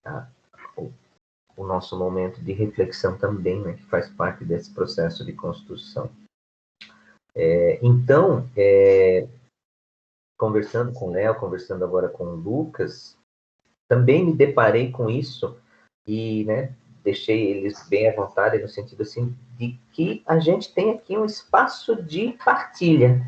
a, o nosso momento de reflexão também, né, que faz parte desse processo de construção. Então, conversando com o Léo, conversando agora com o Lucas, também me deparei com isso e, né, deixei eles bem à vontade no sentido assim de que a gente tem aqui um espaço de partilha.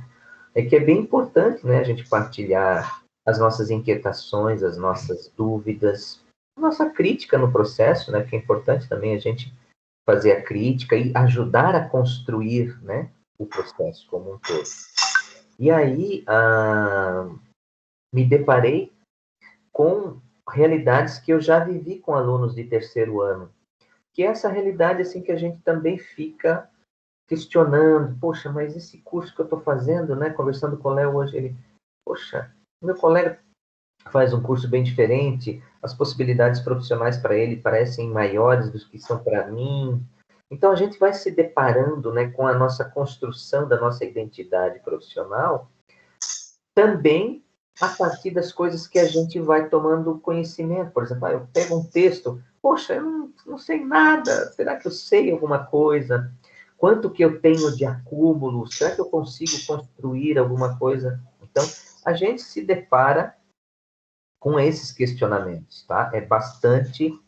É que é bem importante, né, a gente partilhar as nossas inquietações, as nossas dúvidas, a nossa crítica no processo, né, que é importante também a gente fazer a crítica e ajudar a construir, né, o processo como um todo. E aí, me deparei com realidades que eu já vivi com alunos de terceiro ano, que é essa realidade assim que a gente também fica questionando, poxa, mas esse curso que eu estou fazendo, né, conversando com o Léo hoje, ele, poxa, meu colega faz um curso bem diferente, as possibilidades profissionais para ele parecem maiores do que são para mim. Então a gente vai se deparando, né, com a nossa construção da nossa identidade profissional, também a partir das coisas que a gente vai tomando conhecimento. Por exemplo, eu pego um texto, poxa, eu não sei nada, será que eu sei alguma coisa? Quanto que eu tenho de acúmulo? Será que eu consigo construir alguma coisa? Então, a gente se depara com esses questionamentos, tá? É bastante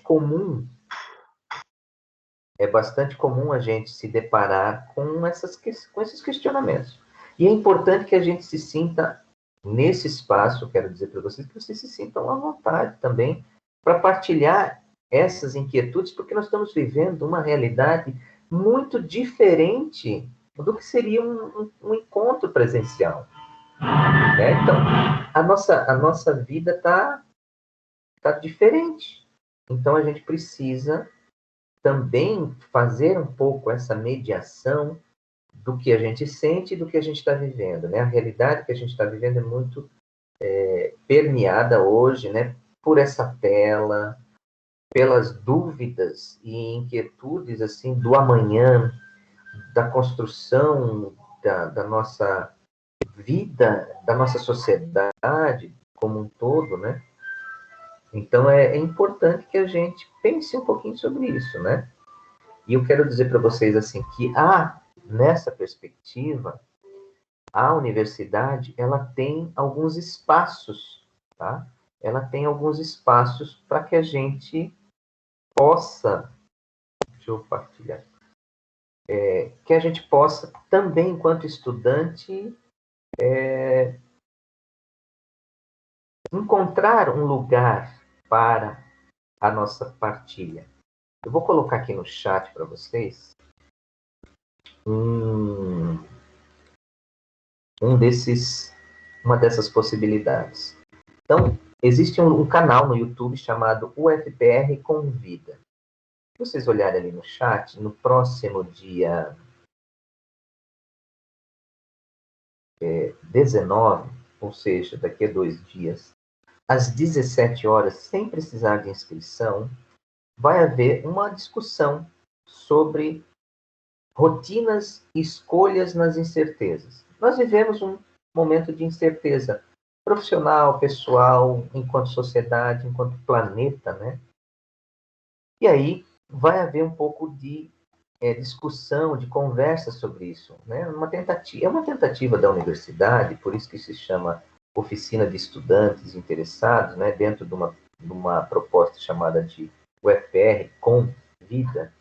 comum, a gente se deparar com esses questionamentos. E é importante que a gente se sinta nesse espaço, quero dizer para vocês, que vocês se sintam à vontade também para partilhar essas inquietudes, porque nós estamos vivendo uma realidade muito diferente do que seria um encontro presencial. Né? Então, a nossa vida está diferente. Então, a gente precisa também fazer um pouco essa mediação do que a gente sente e do que a gente está vivendo. Né? A realidade que a gente está vivendo é muito permeada hoje, né, por essa tela, pelas dúvidas e inquietudes assim do amanhã, da construção da nossa vida, da nossa sociedade como um todo, né? Então é importante que a gente pense um pouquinho sobre isso, né? E eu quero dizer para vocês assim que nessa perspectiva, a universidade ela tem alguns espaços, tá? Ela tem alguns espaços para que a gente possa, deixa eu partilhar, que a gente possa também, enquanto estudante, encontrar um lugar para a nossa partilha. Eu vou colocar aqui no chat para vocês uma dessas possibilidades. Então, existe um canal no YouTube chamado UFPR Convida. Se vocês olharem ali no chat, no próximo dia 19, ou seja, daqui a 2 dias, às 17 horas, sem precisar de inscrição, vai haver uma discussão sobre rotinas e escolhas nas incertezas. Nós vivemos um momento de incerteza profissional, pessoal, enquanto sociedade, enquanto planeta, né? E aí vai haver um pouco de discussão, de conversa sobre isso, né? É uma tentativa da universidade, por isso que se chama Oficina de Estudantes Interessados, né? Dentro de uma proposta chamada de UFR com Vida,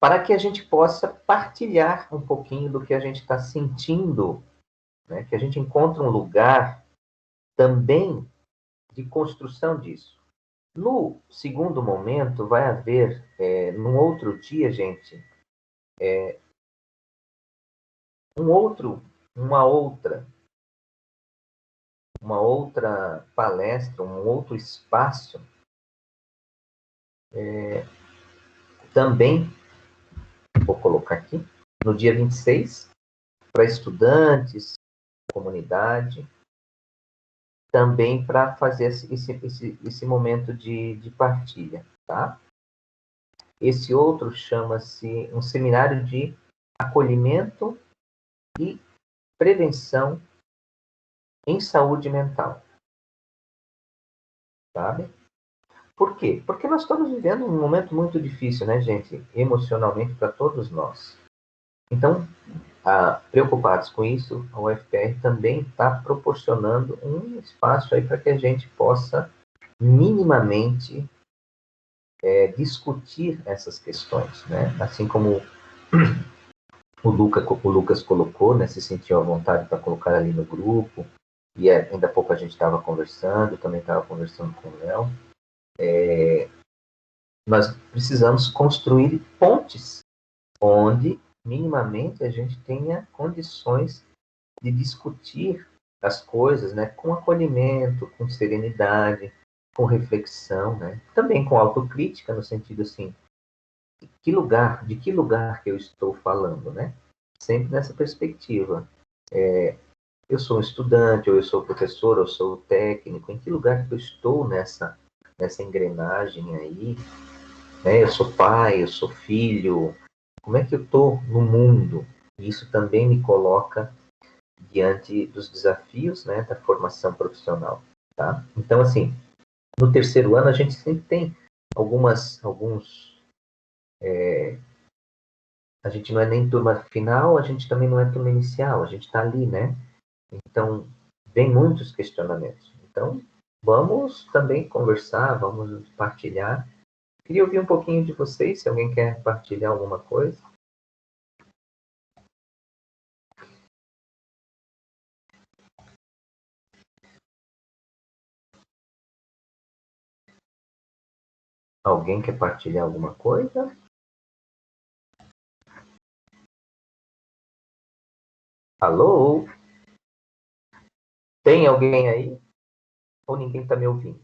para que a gente possa partilhar um pouquinho do que a gente está sentindo, né? Que a gente encontre um lugar também de construção disso. No segundo momento, vai haver, num outro dia, gente, uma outra palestra, um outro espaço, também, vou colocar aqui, no dia 26, para estudantes, comunidade, também para fazer esse momento de partilha, tá? Esse outro chama-se um seminário de acolhimento e prevenção em saúde mental, sabe? Por quê? Porque nós estamos vivendo um momento muito difícil, né, gente? Emocionalmente para todos nós. Então, preocupados com isso, a UFPR também está proporcionando um espaço aí para que a gente possa minimamente discutir essas questões, né? Assim como o Lucas colocou, né? Se sentiu à vontade para colocar ali no grupo, e ainda há pouco a gente estava conversando, também estava conversando com o Léo. Nós precisamos construir pontes onde minimamente a gente tenha condições de discutir as coisas, né, com acolhimento, com serenidade, com reflexão, né, também com autocrítica no sentido assim, de que lugar que eu estou falando, né? Sempre nessa perspectiva. Eu sou um estudante, ou eu sou professor, ou eu sou técnico, em que lugar que eu estou nessa engrenagem aí, né? Eu sou pai, eu sou filho, como é que eu estou no mundo? Isso também me coloca diante dos desafios, né, da formação profissional, tá? Então, assim, no terceiro ano a gente sempre tem a gente não é nem turma final, a gente também não é turma inicial, a gente está ali, né? Então, vem muitos questionamentos. Então, vamos também conversar, vamos partilhar. Queria ouvir um pouquinho de vocês, se alguém quer partilhar alguma coisa. Alguém quer partilhar alguma coisa? Alô? Tem alguém aí? Ou ninguém está me ouvindo?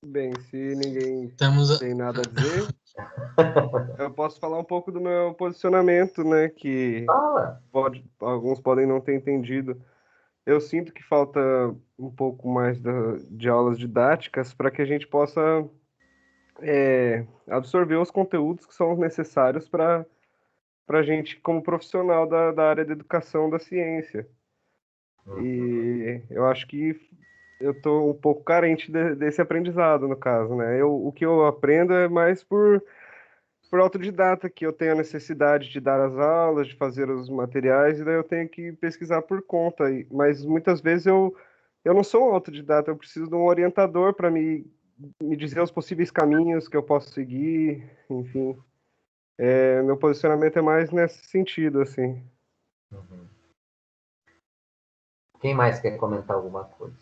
Bem, se ninguém Estamos. tem nada a dizer, eu posso falar um pouco do meu posicionamento, né? Que Fala. alguns podem não ter entendido. Eu sinto que falta um pouco mais de aulas didáticas para que a gente possa absorver os conteúdos que são necessários para a gente, como profissional da área da educação da ciência. E eu acho que eu estou um pouco carente desse aprendizado, no caso, né? O que eu aprendo é mais por autodidata, que eu tenho a necessidade de dar as aulas, de fazer os materiais, e daí eu tenho que pesquisar por conta. Mas muitas vezes eu não sou um autodidata, eu preciso de um orientador para me dizer os possíveis caminhos que eu posso seguir, enfim. Meu posicionamento é mais nesse sentido, assim. Uhum. Quem mais quer comentar alguma coisa?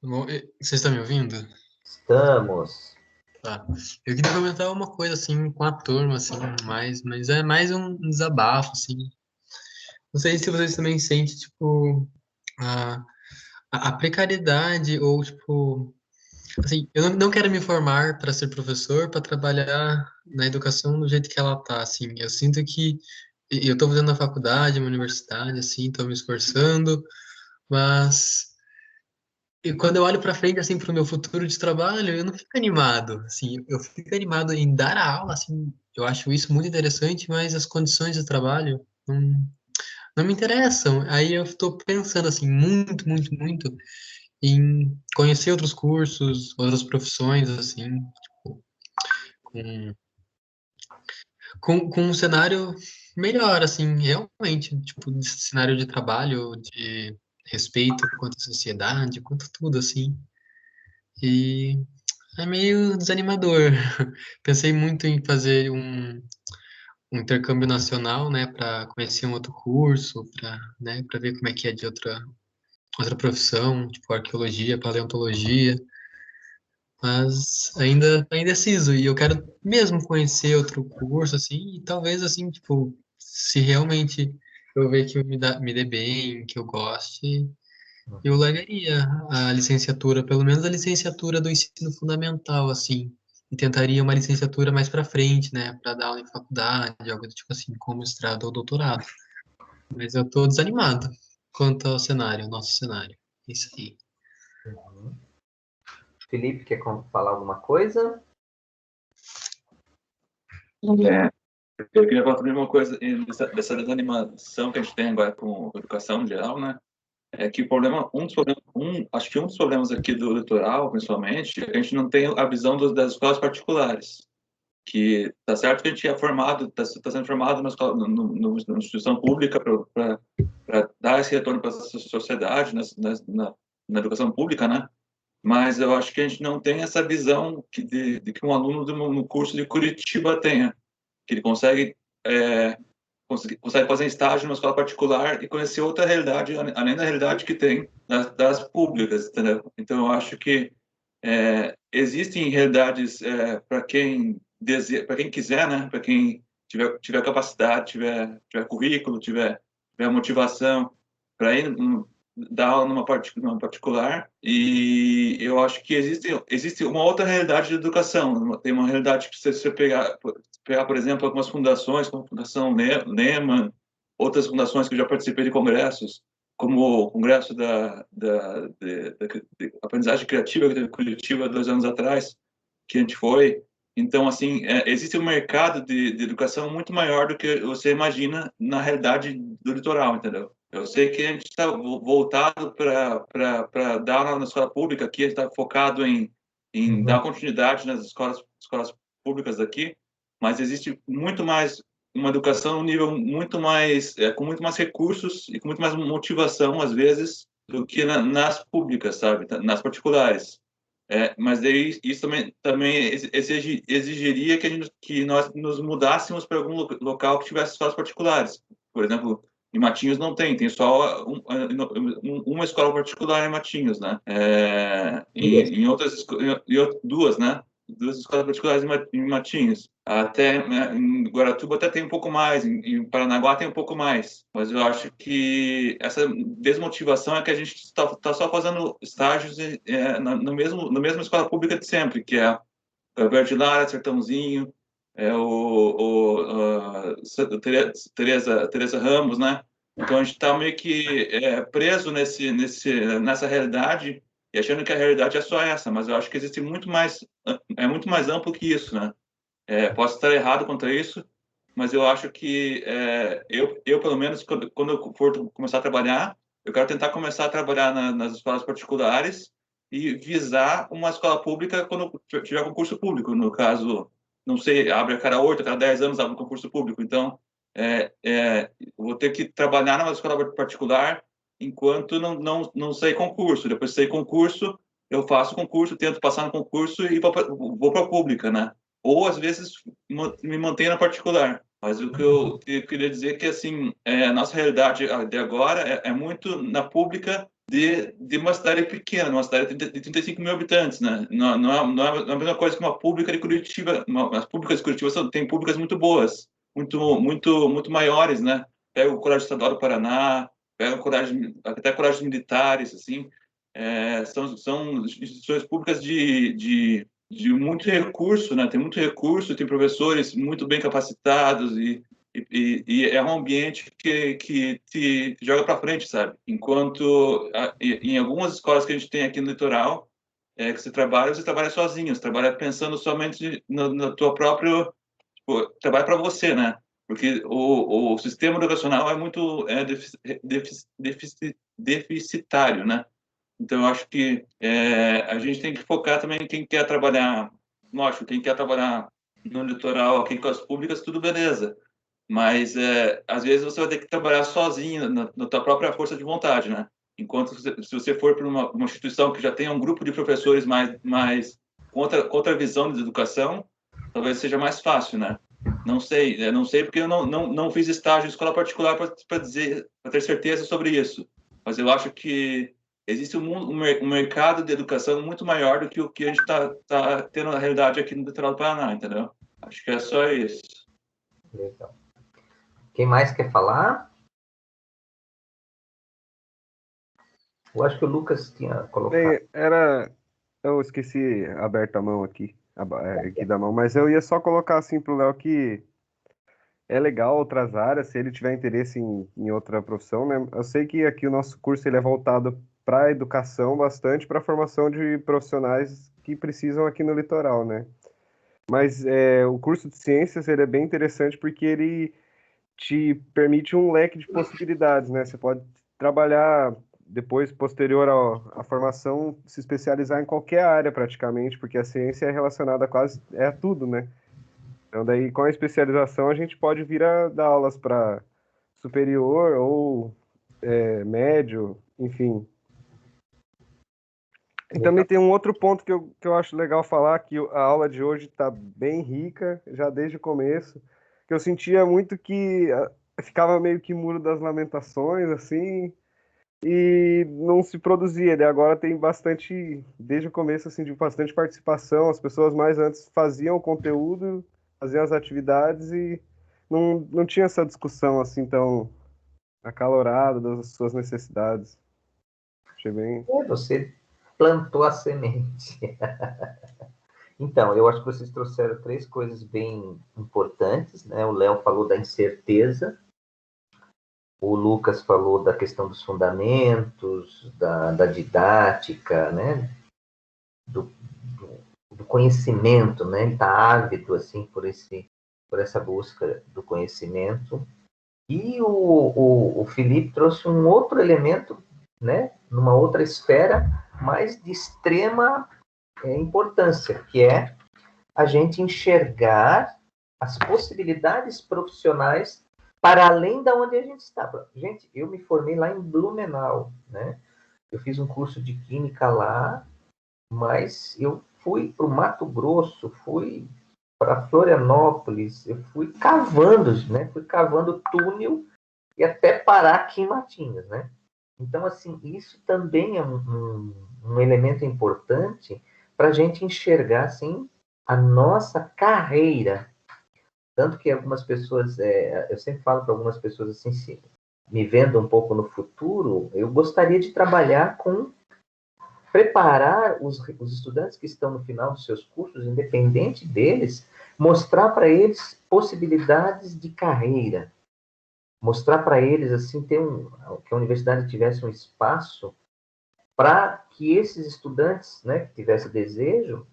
Vocês estão me ouvindo? Estamos. Tá. Eu queria comentar uma coisa assim com a turma, assim, mas é mais um desabafo, assim. Não sei se vocês também sentem, tipo, a, a precariedade ou, tipo, assim, eu não quero me formar para ser professor, para trabalhar na educação do jeito que ela tá, assim. Eu sinto que eu estou fazendo a faculdade, uma universidade, assim, estou me esforçando, mas e quando eu olho para frente, assim, para o meu futuro de trabalho, eu não fico animado, assim, eu fico animado em dar a aula, assim, eu acho isso muito interessante, mas as condições de trabalho não me interessam. Aí eu estou pensando, assim, muito, muito, muito em conhecer outros cursos, outras profissões, assim, tipo, com, com um cenário melhor, assim, realmente, tipo, de cenário de trabalho, de respeito quanto à sociedade, quanto tudo, assim. E é meio desanimador. Pensei muito em fazer um intercâmbio nacional, né, para conhecer um outro curso, para, né, para ver como é que é de outra profissão, tipo arqueologia, paleontologia, mas ainda tá indeciso e eu quero mesmo conhecer outro curso assim, e talvez assim, tipo, se realmente eu ver que me dê bem, que eu goste, eu largaria a licenciatura, pelo menos a licenciatura do ensino fundamental, assim, e tentaria uma licenciatura mais para frente, né, para dar aula em faculdade, algo do tipo assim, como mestrado ou doutorado. Mas eu tô desanimado quanto ao cenário, nosso cenário. Isso aí. Uhum. Felipe, quer falar alguma coisa? Eu queria falar também uma coisa dessa desanimação que a gente tem agora com a educação em geral, né? É que o problema, acho que um dos problemas aqui do litoral, principalmente, é que a gente não tem a visão das escolas particulares. Que tá certo que a gente é formado, tá sendo formado numa, escola, numa instituição pública para dar esse retorno para a sociedade, na educação pública, né? Mas eu acho que a gente não tem essa visão de que um aluno no curso de Curitiba tenha, que ele consegue fazer estágio numa escola particular e conhecer outra realidade, além da realidade que tem das públicas, entendeu? Então, eu acho que existem realidades para quem deseja, para quem quiser, né? Para quem tiver capacidade, tiver currículo, tiver motivação para ir dar aula numa particular. E eu acho que existe uma outra realidade de educação. Tem uma realidade que você pegar, por exemplo, algumas fundações, como a Fundação Lehman, outras fundações que eu já participei de congressos, como o Congresso de Aprendizagem Criativa que teve em Curitiba 2 anos atrás, que a gente foi. Então, assim, existe um mercado de educação muito maior do que você imagina na realidade do litoral, entendeu? Eu sei que a gente está voltado para dar aula na escola pública aqui, a gente está focado em dar continuidade nas escolas públicas daqui, mas existe muito mais uma educação num nível muito mais, com muito mais recursos e com muito mais motivação, às vezes, do que nas públicas, sabe? Nas particulares. Mas daí isso também exigiria que nós nos mudássemos para algum local que tivesse escolas particulares. Por exemplo, em Matinhos não tem só uma escola particular em Matinhos, né? Em outras, duas, né? Duas escolas particulares em Matinhos. Até em Guaratuba até tem um pouco mais, em Paranaguá tem um pouco mais. Mas eu acho que essa desmotivação é que a gente está só fazendo estágios no mesmo escola pública de sempre, que é a Verde Lara, Sertãozinho, Tereza Ramos, né? Então a gente está meio que preso nessa realidade e achando que a realidade é só essa, mas eu acho que existe muito mais amplo que isso, né? Posso estar errado quanto a isso, mas eu acho que eu pelo menos, quando eu for começar a trabalhar, eu quero tentar começar a trabalhar nas escolas particulares e visar uma escola pública quando eu tiver concurso público. No caso, não sei, abre a cada 8, a cada 10 anos abre um concurso público. Então, vou ter que trabalhar numa escola particular enquanto não sair concurso. Depois de sair concurso, eu faço concurso, tento passar no concurso e vou para a pública, né? Ou às vezes me mantenho na particular. Mas o que eu queria dizer é que assim, a nossa realidade de agora é muito na pública de uma cidade pequena, uma cidade de 35 mil habitantes, né? Não é a mesma coisa que uma pública de Curitiba. As públicas de Curitiba têm públicas muito boas, muito maiores, né? Pega o Colégio Estadual do Paraná, pega até colégios militares, assim, são instituições públicas de muito recurso, né? Tem muito recurso, tem professores muito bem capacitados e é um ambiente que te joga para frente, sabe? Enquanto em algumas escolas que a gente tem aqui no litoral, que você trabalha sozinho, você trabalha pensando somente na tua própria, tipo, trabalha para você, né? Porque o sistema educacional é muito deficitário, né? Então, eu acho que a gente tem que focar também em quem quer trabalhar. Lógico, quem quer trabalhar no litoral, aqui com as públicas, tudo beleza. Mas, às vezes, você vai ter que trabalhar sozinho, na tua própria força de vontade, né? Enquanto, se você for para uma instituição que já tem um grupo de professores mais com outra visão de educação, talvez seja mais fácil, né? Não sei porque eu não fiz estágio em escola particular para ter certeza sobre isso. Mas eu acho que existe um mercado de educação muito maior do que o que a gente tá tendo na realidade aqui no litoral do Paraná, entendeu? Acho que é só isso. Legal. Quem mais quer falar? Eu acho que o Lucas tinha colocado. Bem, eu esqueci aberta a mão aqui, aqui da mão, mas eu ia só colocar assim pro Léo que é legal outras áreas, se ele tiver interesse em outra profissão, né? Eu sei que aqui o nosso curso ele é voltado para a educação bastante, para a formação de profissionais que precisam aqui no litoral, né? Mas o curso de ciências ele é bem interessante porque ele te permite um leque de possibilidades, né? Você pode trabalhar depois, posterior à formação, se especializar em qualquer área praticamente, porque a ciência é relacionada a quase a tudo, né? Então, daí, com a especialização, a gente pode vir a dar aulas para superior ou médio, enfim. E também tem um outro ponto que eu acho legal falar, que a aula de hoje está bem rica, já desde o começo, que eu sentia muito que ficava meio que muro das lamentações, assim, e não se produzia. E agora tem bastante, desde o começo, assim, de bastante participação. As pessoas mais antes faziam o conteúdo, faziam as atividades e não tinha essa discussão, assim, tão acalorada das suas necessidades. Achei bem... Você plantou a semente. Então, eu acho que vocês trouxeram 3 coisas bem importantes, né? O Léo falou da incerteza, o Lucas falou da questão dos fundamentos, da didática, né? Do, do conhecimento, né? Ele está ávido, assim, por essa busca do conhecimento. E o Felipe trouxe um outro elemento, né? Numa outra esfera, mas de extrema importância, que é a gente enxergar as possibilidades profissionais para além da onde a gente estava. Gente, eu me formei lá em Blumenau, né? Eu fiz um curso de química lá, mas eu fui para o Mato Grosso, fui para Florianópolis, eu fui cavando, né? Fui cavando túnel e até parar aqui em Matinhos, né? Então, assim, isso também é um elemento importante para a gente enxergar, assim, a nossa carreira. Tanto que algumas pessoas, eu sempre falo para algumas pessoas assim, se me vendo um pouco no futuro, eu gostaria de trabalhar com preparar os estudantes que estão no final dos seus cursos, independente deles, mostrar para eles possibilidades de carreira, mostrar para eles assim que a universidade tivesse um espaço para que esses estudantes, né, que tivessem desejo,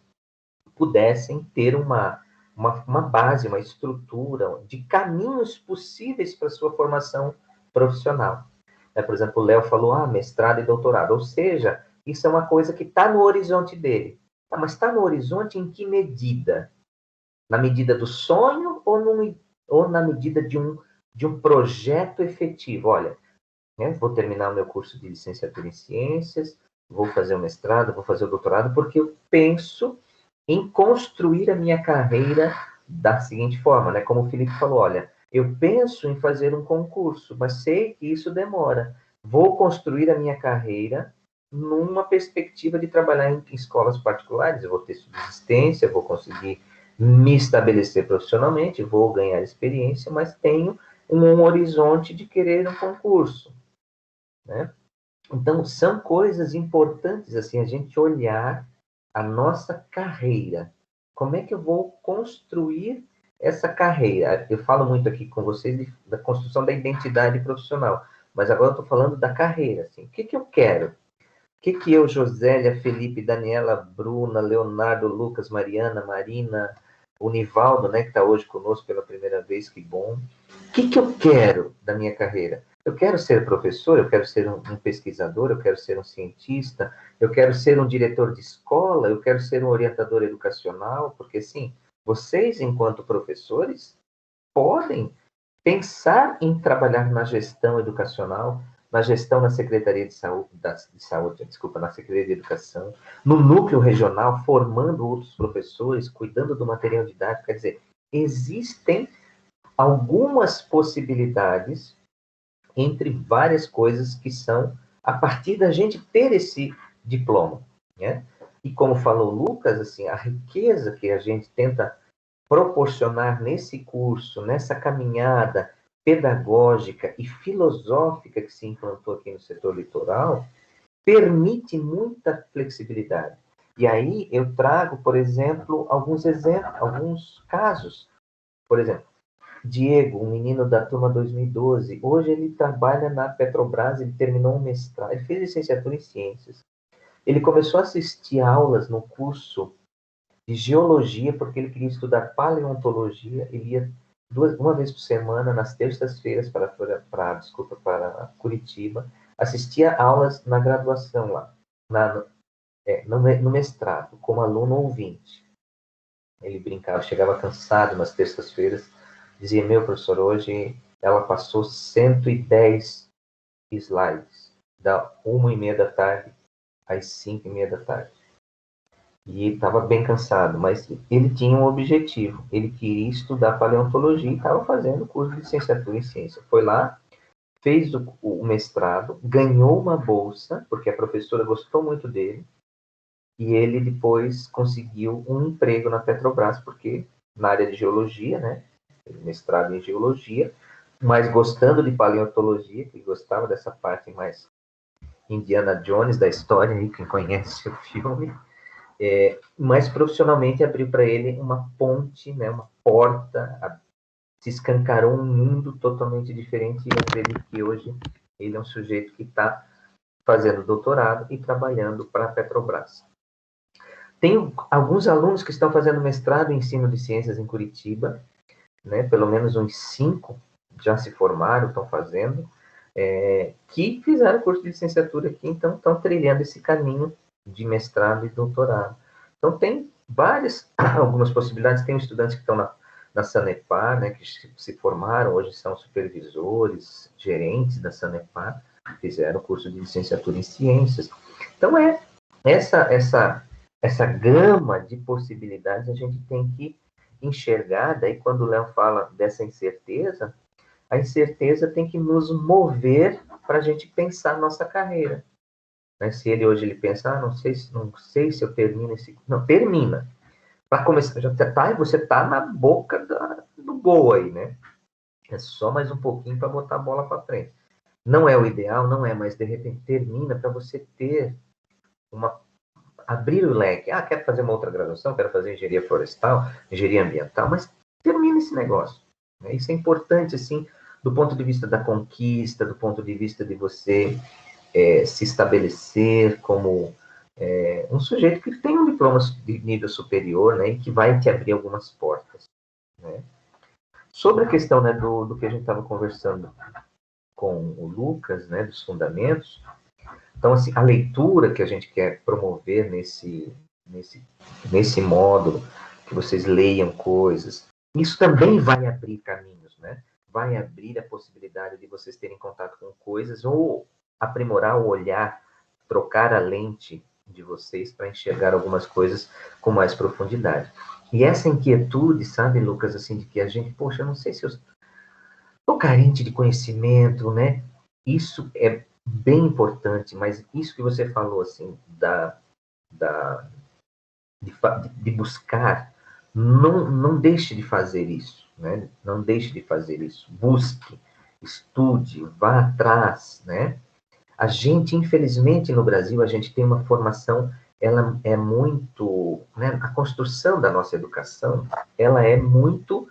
pudessem ter uma base, uma estrutura de caminhos possíveis para sua formação profissional. Por exemplo, o Léo falou, mestrado e doutorado, ou seja, isso é uma coisa que está no horizonte dele. Mas está no horizonte em que medida? Na medida do sonho ou na medida de um projeto efetivo? Olha, né, vou terminar o meu curso de licenciatura em ciências, vou fazer o mestrado, vou fazer o doutorado, porque eu penso em construir a minha carreira da seguinte forma, né? Como o Felipe falou, olha, eu penso em fazer um concurso, mas sei que isso demora. Vou construir a minha carreira numa perspectiva de trabalhar em escolas particulares, eu vou ter subsistência, vou conseguir me estabelecer profissionalmente, vou ganhar experiência, mas tenho um horizonte de querer um concurso, né? Então, são coisas importantes, assim, a gente olhar a nossa carreira. Como é que eu vou construir essa carreira? Eu falo muito aqui com vocês da construção da identidade profissional, mas agora eu estou falando da carreira, assim. O que eu quero? O que eu, Josélia, Felipe, Daniela, Bruna, Leonardo, Lucas, Mariana, Marina, o Nivaldo, né, que está hoje conosco pela primeira vez, que bom. O que eu quero da minha carreira? Eu quero ser professor, eu quero ser um pesquisador, eu quero ser um cientista, eu quero ser um diretor de escola, eu quero ser um orientador educacional, porque, assim, vocês, enquanto professores, podem pensar em trabalhar na gestão educacional, na gestão na Secretaria de Saúde, desculpa, na Secretaria de Educação, no núcleo regional, formando outros professores, cuidando do material didático. Quer dizer, existem algumas possibilidades entre várias coisas que são a partir da gente ter esse diploma, né? E como falou o Lucas, assim, a riqueza que a gente tenta proporcionar nesse curso, nessa caminhada pedagógica e filosófica que se implantou aqui no setor litoral, permite muita flexibilidade. E aí eu trago, por exemplo, alguns casos. Por exemplo, Diego, um menino da turma 2012, hoje ele trabalha na Petrobras, ele terminou um mestrado, ele fez licenciatura em ciências. Ele começou a assistir aulas no curso de geologia, porque ele queria estudar paleontologia. Ele ia uma vez por semana, nas terças-feiras, para Curitiba, assistia aulas na graduação lá, no mestrado, como aluno ouvinte. Ele brincava, chegava cansado nas terças-feiras, dizia: meu professor, hoje ela passou 110 slides, da 1h30 da tarde às 5h30 da tarde. E estava bem cansado, mas ele tinha um objetivo. Ele queria estudar paleontologia e estava fazendo o curso de licenciatura em ciência. Foi lá, fez o mestrado, ganhou uma bolsa, porque a professora gostou muito dele, e ele depois conseguiu um emprego na Petrobras, porque na área de geologia, né? Mestrado em geologia, mas gostando de paleontologia, que ele gostava dessa parte mais Indiana Jones da história, aí, quem conhece o filme. Mas profissionalmente abriu para ele uma ponte, né, uma porta, se escancarou um mundo totalmente diferente, e eu acredito que hoje ele é um sujeito que está fazendo doutorado e trabalhando para a Petrobras. Tenho alguns alunos que estão fazendo mestrado em ensino de ciências em Curitiba, né, pelo menos uns 5 já se formaram, estão fazendo, que fizeram curso de licenciatura aqui, então estão trilhando esse caminho de mestrado e doutorado. Então, tem algumas possibilidades. Tem estudantes que estão na Sanepar, né, que se formaram, hoje são supervisores, gerentes da Sanepar, fizeram curso de licenciatura em ciências. Então, essa gama de possibilidades a gente tem que enxergar. Daí, quando o Léo fala dessa incerteza, a incerteza tem que nos mover para a gente pensar nossa carreira. Né? Se ele pensa, não sei se eu termino esse... Não, termina. Para começar, você está na boca do gol aí, né? É só mais um pouquinho para botar a bola para frente. Não é o ideal, não é, mas de repente termina para você ter abrir o leque. Quero fazer uma outra graduação, quero fazer engenharia florestal, engenharia ambiental, mas termina esse negócio. Né? Isso é importante, assim, do ponto de vista da conquista, do ponto de vista de você se estabelecer como um sujeito que tem um diploma de nível superior, né, e que vai te abrir algumas portas. Né? Sobre a questão, né, do que a gente estava conversando com o Lucas, né, dos fundamentos, então, assim, a leitura que a gente quer promover nesse módulo, que vocês leiam coisas, isso também vai abrir caminhos, né? Vai abrir a possibilidade de vocês terem contato com coisas ou aprimorar o olhar, trocar a lente de vocês para enxergar algumas coisas com mais profundidade. E essa inquietude, sabe, Lucas, assim, de que a gente, poxa, eu não sei se eu estou carente de conhecimento, né? Isso é bem importante, mas isso que você falou, assim, de buscar, não deixe de fazer isso, né? Não deixe de fazer isso. Busque, estude, vá atrás, né? A gente, infelizmente, no Brasil, a gente tem uma formação, ela é muito, né? A construção da nossa educação, ela é muito,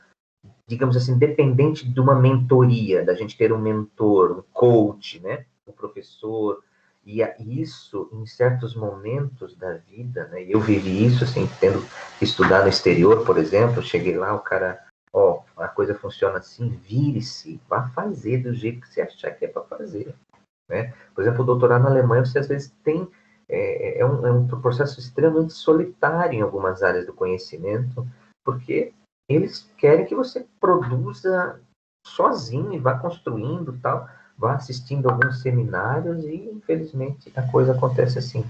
digamos assim, dependente de uma mentoria, da gente ter um mentor, um coach, né? Um professor. E isso, em certos momentos da vida, né? Eu vivi isso, assim, tendo que estudar no exterior, por exemplo, cheguei lá, o cara, a coisa funciona assim, vire-se, vá fazer do jeito que você achar que é para fazer, né? Por exemplo, o doutorado na Alemanha, você às vezes tem, um processo extremamente solitário em algumas áreas do conhecimento, porque eles querem que você produza sozinho e vá construindo tal, vá assistindo alguns seminários e, infelizmente, a coisa acontece assim.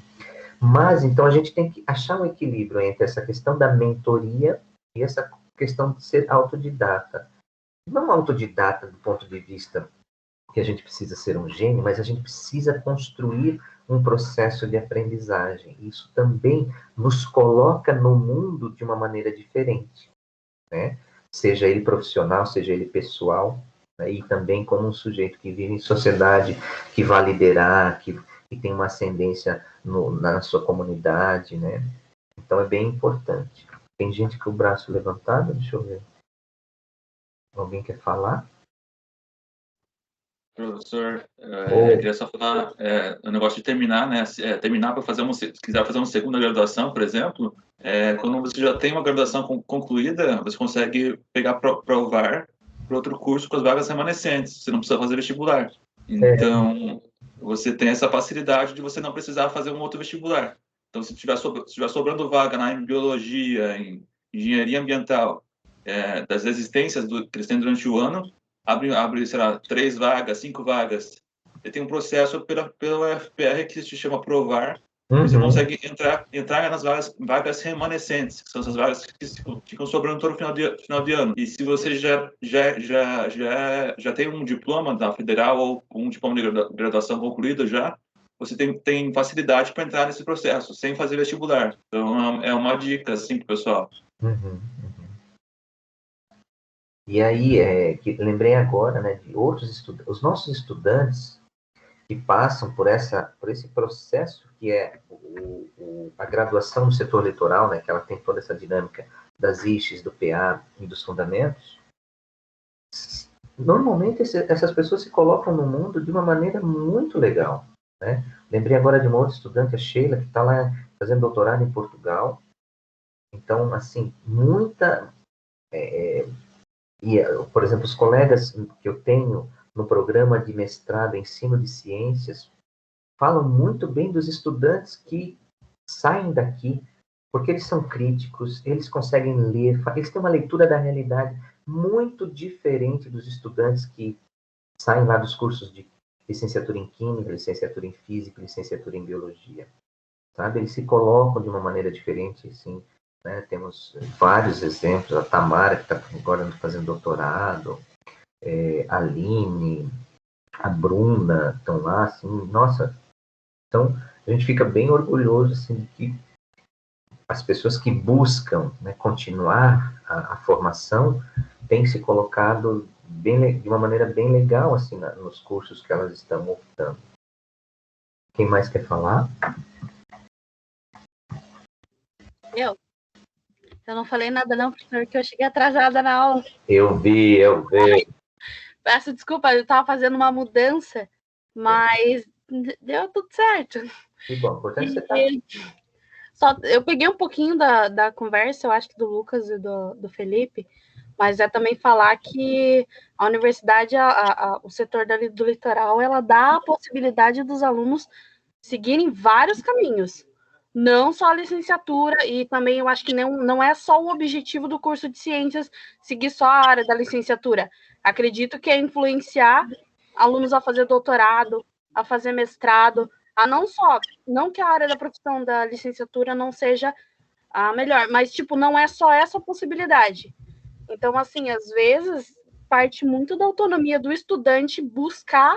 Mas, então, a gente tem que achar um equilíbrio entre essa questão da mentoria e essa questão de ser autodidata. Não autodidata do ponto de vista que a gente precisa ser um gênio, mas a gente precisa construir um processo de aprendizagem. Isso também nos coloca no mundo de uma maneira diferente, né? Seja ele profissional, seja ele pessoal, né? E também como um sujeito que vive em sociedade, que vai liderar, que tem uma ascendência na sua comunidade, né? Então é bem importante. Tem gente com o braço levantado, deixa eu ver. Alguém quer falar? Professor, Oi. queria só falar o negócio de terminar, né? Terminar para fazer se quiser fazer uma segunda graduação, por exemplo, quando você já tem uma graduação concluída, você consegue pegar provar para outro curso com as vagas remanescentes. Você não precisa fazer vestibular. Então, você tem essa facilidade de você não precisar fazer um outro vestibular. Então, se tiver sobrando vaga em biologia, em engenharia ambiental, das existências que eles têm durante o ano, abre, sei lá, 3 vagas, 5 vagas. Você tem um processo pelo FPR que se chama provar. Você consegue entrar nas vagas remanescentes, que são essas vagas que ficam sobrando todo final de ano. E se você já tem um diploma da federal ou um diploma de graduação concluído já, você tem facilidade para entrar nesse processo, sem fazer vestibular. Então, é uma dica, assim, pro pessoal. E aí, que lembrei agora, né, de outros estudantes, os nossos estudantes que passam por esse processo que é a graduação no setor litoral, né, que ela tem toda essa dinâmica das IXES, do PA e dos fundamentos, normalmente essas pessoas se colocam no mundo de uma maneira muito legal, né? Lembrei agora de uma outra estudante, a Sheila, que está lá fazendo doutorado em Portugal. Então, assim, por exemplo, os colegas que eu tenho no programa de mestrado em ensino de ciências falam muito bem dos estudantes que saem daqui, porque eles são críticos, eles conseguem ler, eles têm uma leitura da realidade muito diferente dos estudantes que saem lá dos cursos de licenciatura em Química, licenciatura em Física, licenciatura em Biologia, sabe? Eles se colocam de uma maneira diferente, assim, né? Temos vários exemplos, a Tamara, que está agora fazendo doutorado, a Aline, a Bruna, estão lá, assim, nossa. Então, a gente fica bem orgulhoso, assim, de que as pessoas que buscam, né, continuar a formação têm se colocado de uma maneira bem legal, assim, nos cursos que elas estão optando. Quem mais quer falar? Eu não falei nada não, professor, que eu cheguei atrasada na aula. Eu vi. Peço desculpa, eu estava fazendo uma mudança, mas deu tudo certo. Que bom, importante você estar... Eu peguei um pouquinho da conversa, eu acho que do Lucas e do Felipe, mas é também falar que a universidade, o setor do litoral, ela dá a possibilidade dos alunos seguirem vários caminhos, não só a licenciatura, e também eu acho que não é só o objetivo do curso de ciências seguir só a área da licenciatura. Acredito que é influenciar alunos a fazer doutorado, a fazer mestrado, a não que a área da profissão da licenciatura não seja a melhor, mas, tipo, não é só essa possibilidade. Então, assim, às vezes, parte muito da autonomia do estudante buscar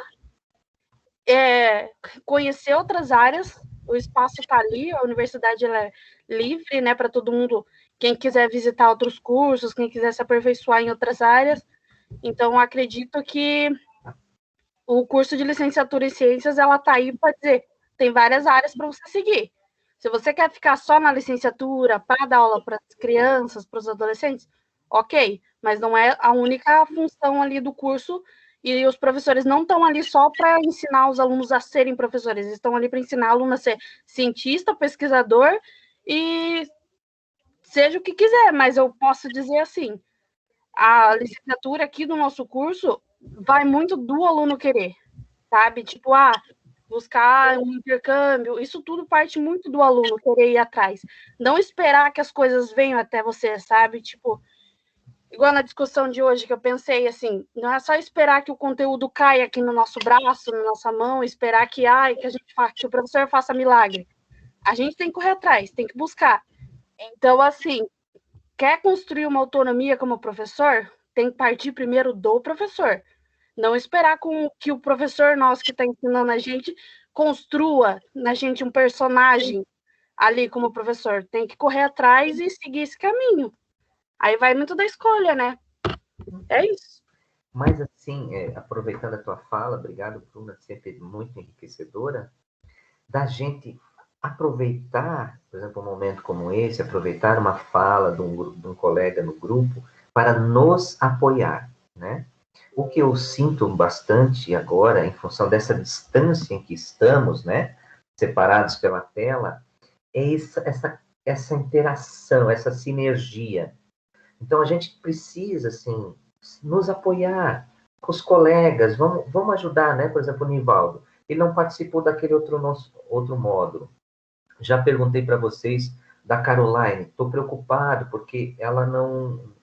conhecer outras áreas, o espaço está ali, a universidade ela é livre, né, para todo mundo, quem quiser visitar outros cursos, quem quiser se aperfeiçoar em outras áreas. Então, acredito que o curso de licenciatura em ciências, ela está aí para dizer, tem várias áreas para você seguir. Se você quer ficar só na licenciatura, para dar aula para as crianças, para os adolescentes, ok, mas não é a única função ali do curso, e os professores não estão ali só para ensinar os alunos a serem professores, eles estão ali para ensinar o aluno a ser cientista, pesquisador, e seja o que quiser, mas eu posso dizer assim, a licenciatura aqui do nosso curso vai muito do aluno querer, sabe? Tipo, buscar um intercâmbio, isso tudo parte muito do aluno querer ir atrás. Não esperar que as coisas venham até você, sabe? Tipo, igual na discussão de hoje que eu pensei, assim, não é só esperar que o conteúdo caia aqui no nosso braço, na nossa mão, esperar que que o professor faça milagre. A gente tem que correr atrás, tem que buscar. Então, assim, quer construir uma autonomia como professor, tem que partir primeiro do professor. Não esperar que o professor nosso que está ensinando a gente construa na gente um personagem ali como professor. Tem que correr atrás e seguir esse caminho. Aí vai muito da escolha, né? É isso. Mas, assim, aproveitando a tua fala, obrigado, Bruna, sempre muito enriquecedora, da gente aproveitar, por exemplo, um momento como esse, aproveitar uma fala de um colega no grupo para nos apoiar, né? O que eu sinto bastante agora, em função dessa distância em que estamos, né, separados pela tela, é essa interação, essa sinergia. Então, a gente precisa, assim, nos apoiar com os colegas, vamos ajudar, né? Por exemplo, o Nivaldo, ele não participou daquele outro módulo. Já perguntei para vocês da Caroline, estou preocupado porque ela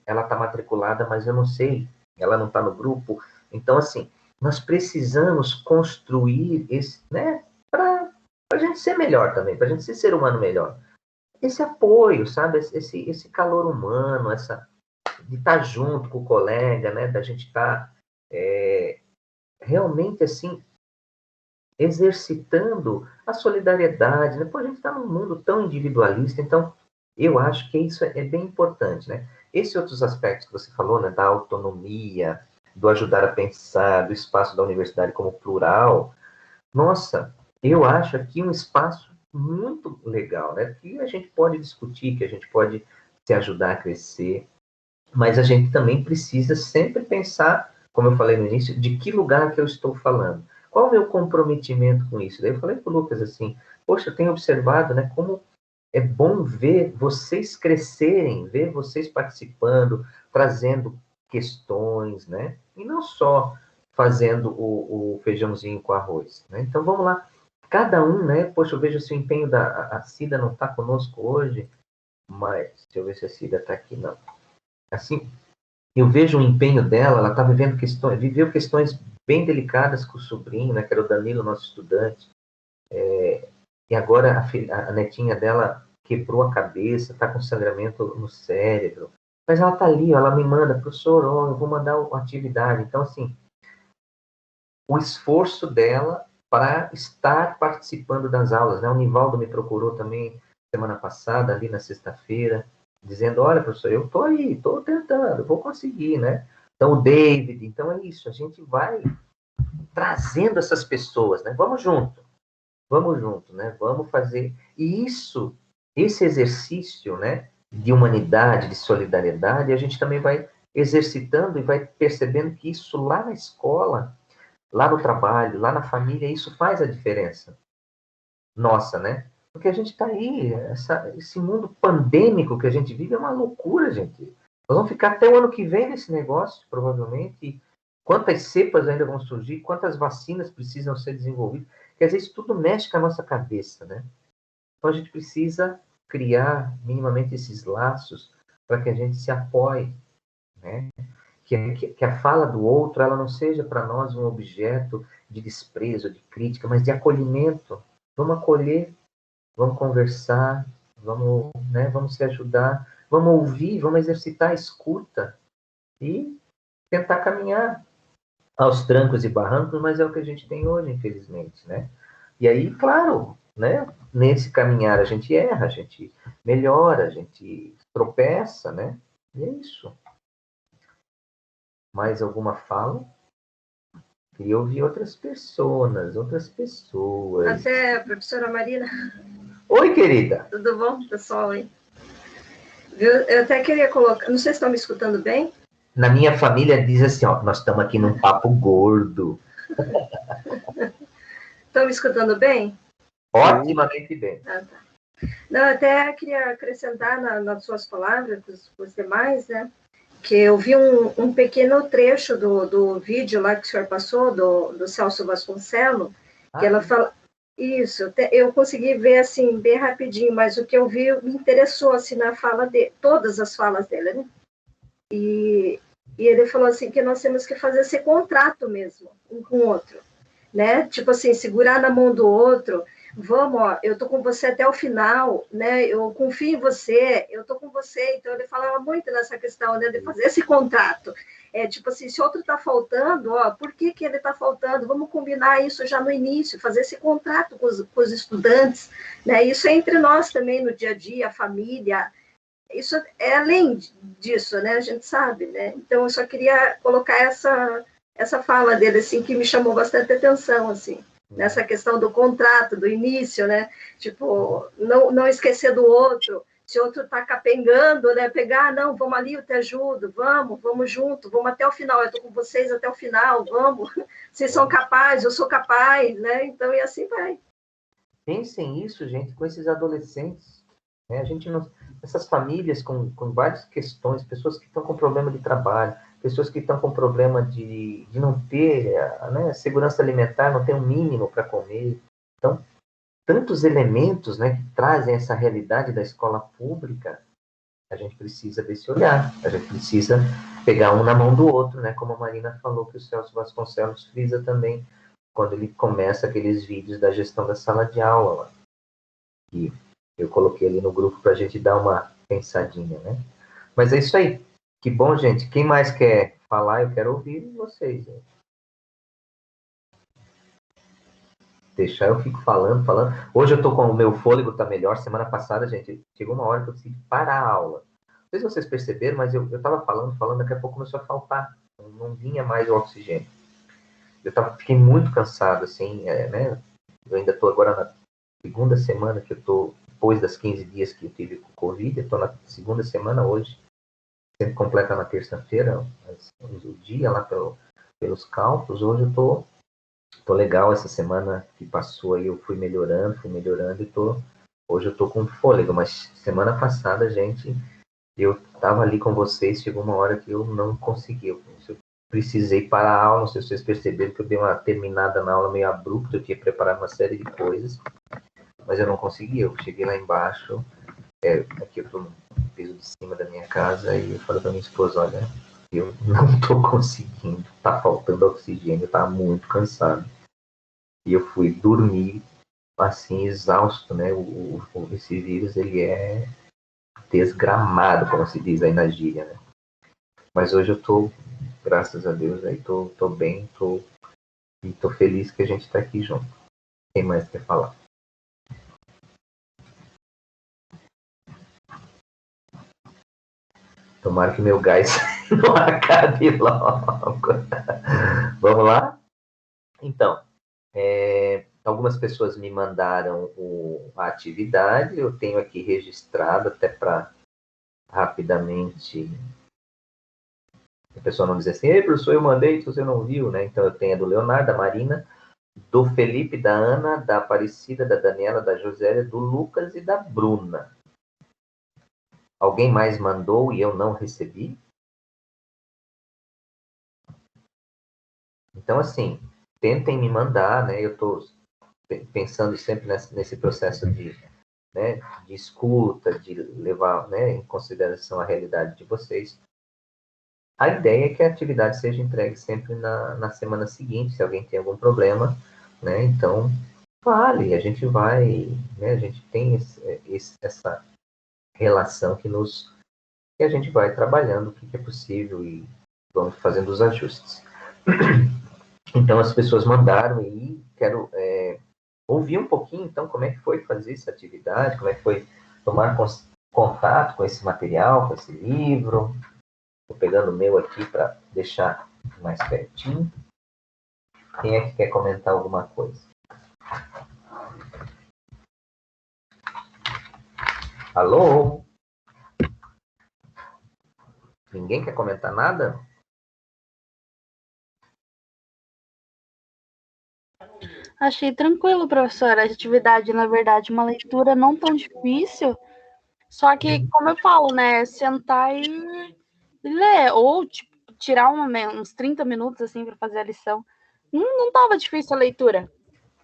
está matriculada, mas eu não sei, ela não está no grupo. Então, assim, nós precisamos construir esse, né? Para a gente ser melhor também, para a gente ser humano melhor. Esse apoio, sabe? Esse calor humano, de estar junto com o colega, né? Da gente estar realmente assim exercitando a solidariedade, né? Pô, a gente está num mundo tão individualista, então eu acho que isso é bem importante, né? Esses outros aspectos que você falou, né? Da autonomia, do ajudar a pensar, do espaço da universidade como plural, nossa, eu acho aqui um espaço muito legal, né? Que a gente pode discutir, que a gente pode se ajudar a crescer, mas a gente também precisa sempre pensar, como eu falei no início, de que lugar que eu estou falando. Qual o meu comprometimento com isso? Daí eu falei para o Lucas assim, poxa, eu tenho observado, né, como é bom ver vocês crescerem, ver vocês participando, trazendo questões, né? E não só fazendo o feijãozinho com arroz, né? Então vamos lá, cada um, né? Poxa, eu vejo esse empenho a Cida não está conosco hoje, mas deixa eu ver se a Cida está aqui, não. Assim, eu vejo o empenho dela, ela está viveu questões bem delicadas com o sobrinho, né? Que era o Danilo, nosso estudante. E agora a netinha dela quebrou a cabeça, está com sangramento no cérebro. Mas ela está ali, ó, ela me manda, professor, ó, eu vou mandar uma atividade. Então, assim, o esforço dela para estar participando das aulas, né? O Nivaldo me procurou também semana passada, ali na sexta-feira, dizendo, olha, professor, eu estou aí, estou tentando, vou conseguir, né? Então, o David, então é isso, a gente vai trazendo essas pessoas, né? Vamos junto, né? Vamos fazer. E esse exercício, né, de humanidade, de solidariedade, a gente também vai exercitando e vai percebendo que isso lá na escola, lá no trabalho, lá na família, isso faz a diferença. Nossa, né? Porque a gente está aí, esse mundo pandêmico que a gente vive é uma loucura, gente. Nós vamos ficar até o ano que vem nesse negócio, provavelmente. Quantas cepas ainda vão surgir, quantas vacinas precisam ser desenvolvidas. Quer dizer, isso tudo mexe com a nossa cabeça, né? Então a gente precisa criar minimamente esses laços para que a gente se apoie, né? Que a fala do outro ela não seja para nós um objeto de desprezo, de crítica, mas de acolhimento. Vamos acolher, vamos conversar, vamos se ajudar, vamos ouvir, vamos exercitar a escuta e tentar caminhar aos trancos e barrancos, mas é o que a gente tem hoje, infelizmente, né? E aí, claro, né? Nesse caminhar a gente erra, a gente melhora, a gente tropeça, né? E é isso. Mais alguma fala? Queria ouvir outras pessoas. Até a professora Marina. Oi, querida. Tudo bom, pessoal? Hein? Eu até queria colocar... Não sei se estão me escutando bem. Na minha família diz assim, ó, nós estamos aqui num papo gordo. Estão me escutando bem? Otimamente bem. Ah, tá. Não, até queria acrescentar nas suas palavras, os demais, né? Que eu vi um pequeno trecho do vídeo lá que o senhor passou, do Celso Vasconcelos, que ela fala... Isso, eu consegui ver, assim, bem rapidinho, mas o que eu vi me interessou, assim, na fala dele, todas as falas dele, né? E ele falou, assim, que nós temos que fazer esse contrato mesmo, um com o outro, né? Tipo assim, segurar na mão do outro, vamos, ó, eu tô com você até o final, né? Eu confio em você, eu tô com você. Então, ele falava muito nessa questão, né? De fazer esse contrato. Tipo assim, se outro tá faltando, ó, por que ele tá faltando? Vamos combinar isso já no início, fazer esse contrato com os estudantes, né? Isso é entre nós também, no dia a dia, a família. Isso é além disso, né? A gente sabe, né? Então, eu só queria colocar essa fala dele, assim, que me chamou bastante atenção, assim, nessa questão do contrato, do início, né? Tipo, não esquecer do outro. se outro está capengando, né? Pegar, não, vamos ali, eu te ajudo, vamos junto, vamos até o final, eu estou com vocês até o final, vamos, vocês são capazes, eu sou capaz, né? Então, e assim vai. Pensem isso, gente, com esses adolescentes. Né? A gente não, essas famílias com várias questões, pessoas que estão com problema de trabalho, pessoas que estão com problema de não ter, né, segurança alimentar, não ter um mínimo para comer. Então, tantos elementos, né, que trazem essa realidade da escola pública, a gente precisa desse olhar, a gente precisa pegar um na mão do outro, né, como a Marina falou, que o Celso Vasconcelos frisa também, quando ele começa aqueles vídeos da gestão da sala de aula, que eu coloquei ali no grupo para a gente dar uma pensadinha, né? Mas é isso aí. Que bom, gente. Quem mais quer falar? Eu quero ouvir vocês, gente. Deixar eu fico falando. Hoje eu tô com o meu fôlego tá melhor. Semana passada, gente, chegou uma hora que eu tive que parar a aula. Não sei se vocês perceberam, mas eu tava falando, daqui a pouco começou a faltar. Não vinha mais o oxigênio. Fiquei muito cansado, assim, né? Eu ainda tô agora na segunda semana que eu tô, depois das 15 dias que eu tive com Covid, eu tô na segunda semana hoje. Sempre completa na terça-feira, o dia lá pelos cálculos. Hoje eu tô legal. Essa semana que passou aí eu fui melhorando e hoje eu tô com fôlego, mas semana passada, gente, eu tava ali com vocês, chegou uma hora que eu não consegui, eu precisei parar a aula. Não sei se vocês perceberam que eu dei uma terminada na aula meio abrupta, eu tinha preparado uma série de coisas, mas eu não consegui. Eu cheguei lá embaixo, aqui eu tô no piso de cima da minha casa, e eu falei pra minha esposa, olha, eu não tô conseguindo, tá faltando oxigênio, tá muito cansado. E eu fui dormir, assim, exausto, né? Esse vírus, ele é desgramado, como se diz aí na gíria, né? Mas hoje eu tô, graças a Deus, aí tô bem, e tô feliz que a gente tá aqui junto. Quem mais quer falar? Tomara que meu gás não acabe logo. Vamos lá? Então, algumas pessoas me mandaram a atividade, eu tenho aqui registrado até para rapidamente a pessoa não dizer assim, ei, professor, eu mandei, se você não viu, né? Então eu tenho a do Leonardo, da Marina, do Felipe, da Ana, da Aparecida, da Daniela, da Josélia, do Lucas e da Bruna. Alguém mais mandou e eu não recebi? Então, assim, tentem me mandar, né? Eu estou pensando sempre nesse processo de escuta, de levar, né, em consideração a realidade de vocês. A ideia é que a atividade seja entregue sempre na semana seguinte, se alguém tem algum problema, né? Então, fale, a gente vai, né? A gente tem essa relação que a gente vai trabalhando o que é possível e vamos fazendo os ajustes. Então, as pessoas mandaram e quero ouvir um pouquinho, então, como é que foi fazer essa atividade, como é que foi tomar contato com esse material, com esse livro. Estou pegando o meu aqui para deixar mais pertinho. Quem é que quer comentar alguma coisa? Alô? Ninguém quer comentar nada? Achei tranquilo, professora. A atividade, na verdade, uma leitura não tão difícil. Só que, como eu falo, né? Sentar e ler. Ou tipo, tirar uns 30 minutos assim para fazer a lição. Não tava difícil a leitura.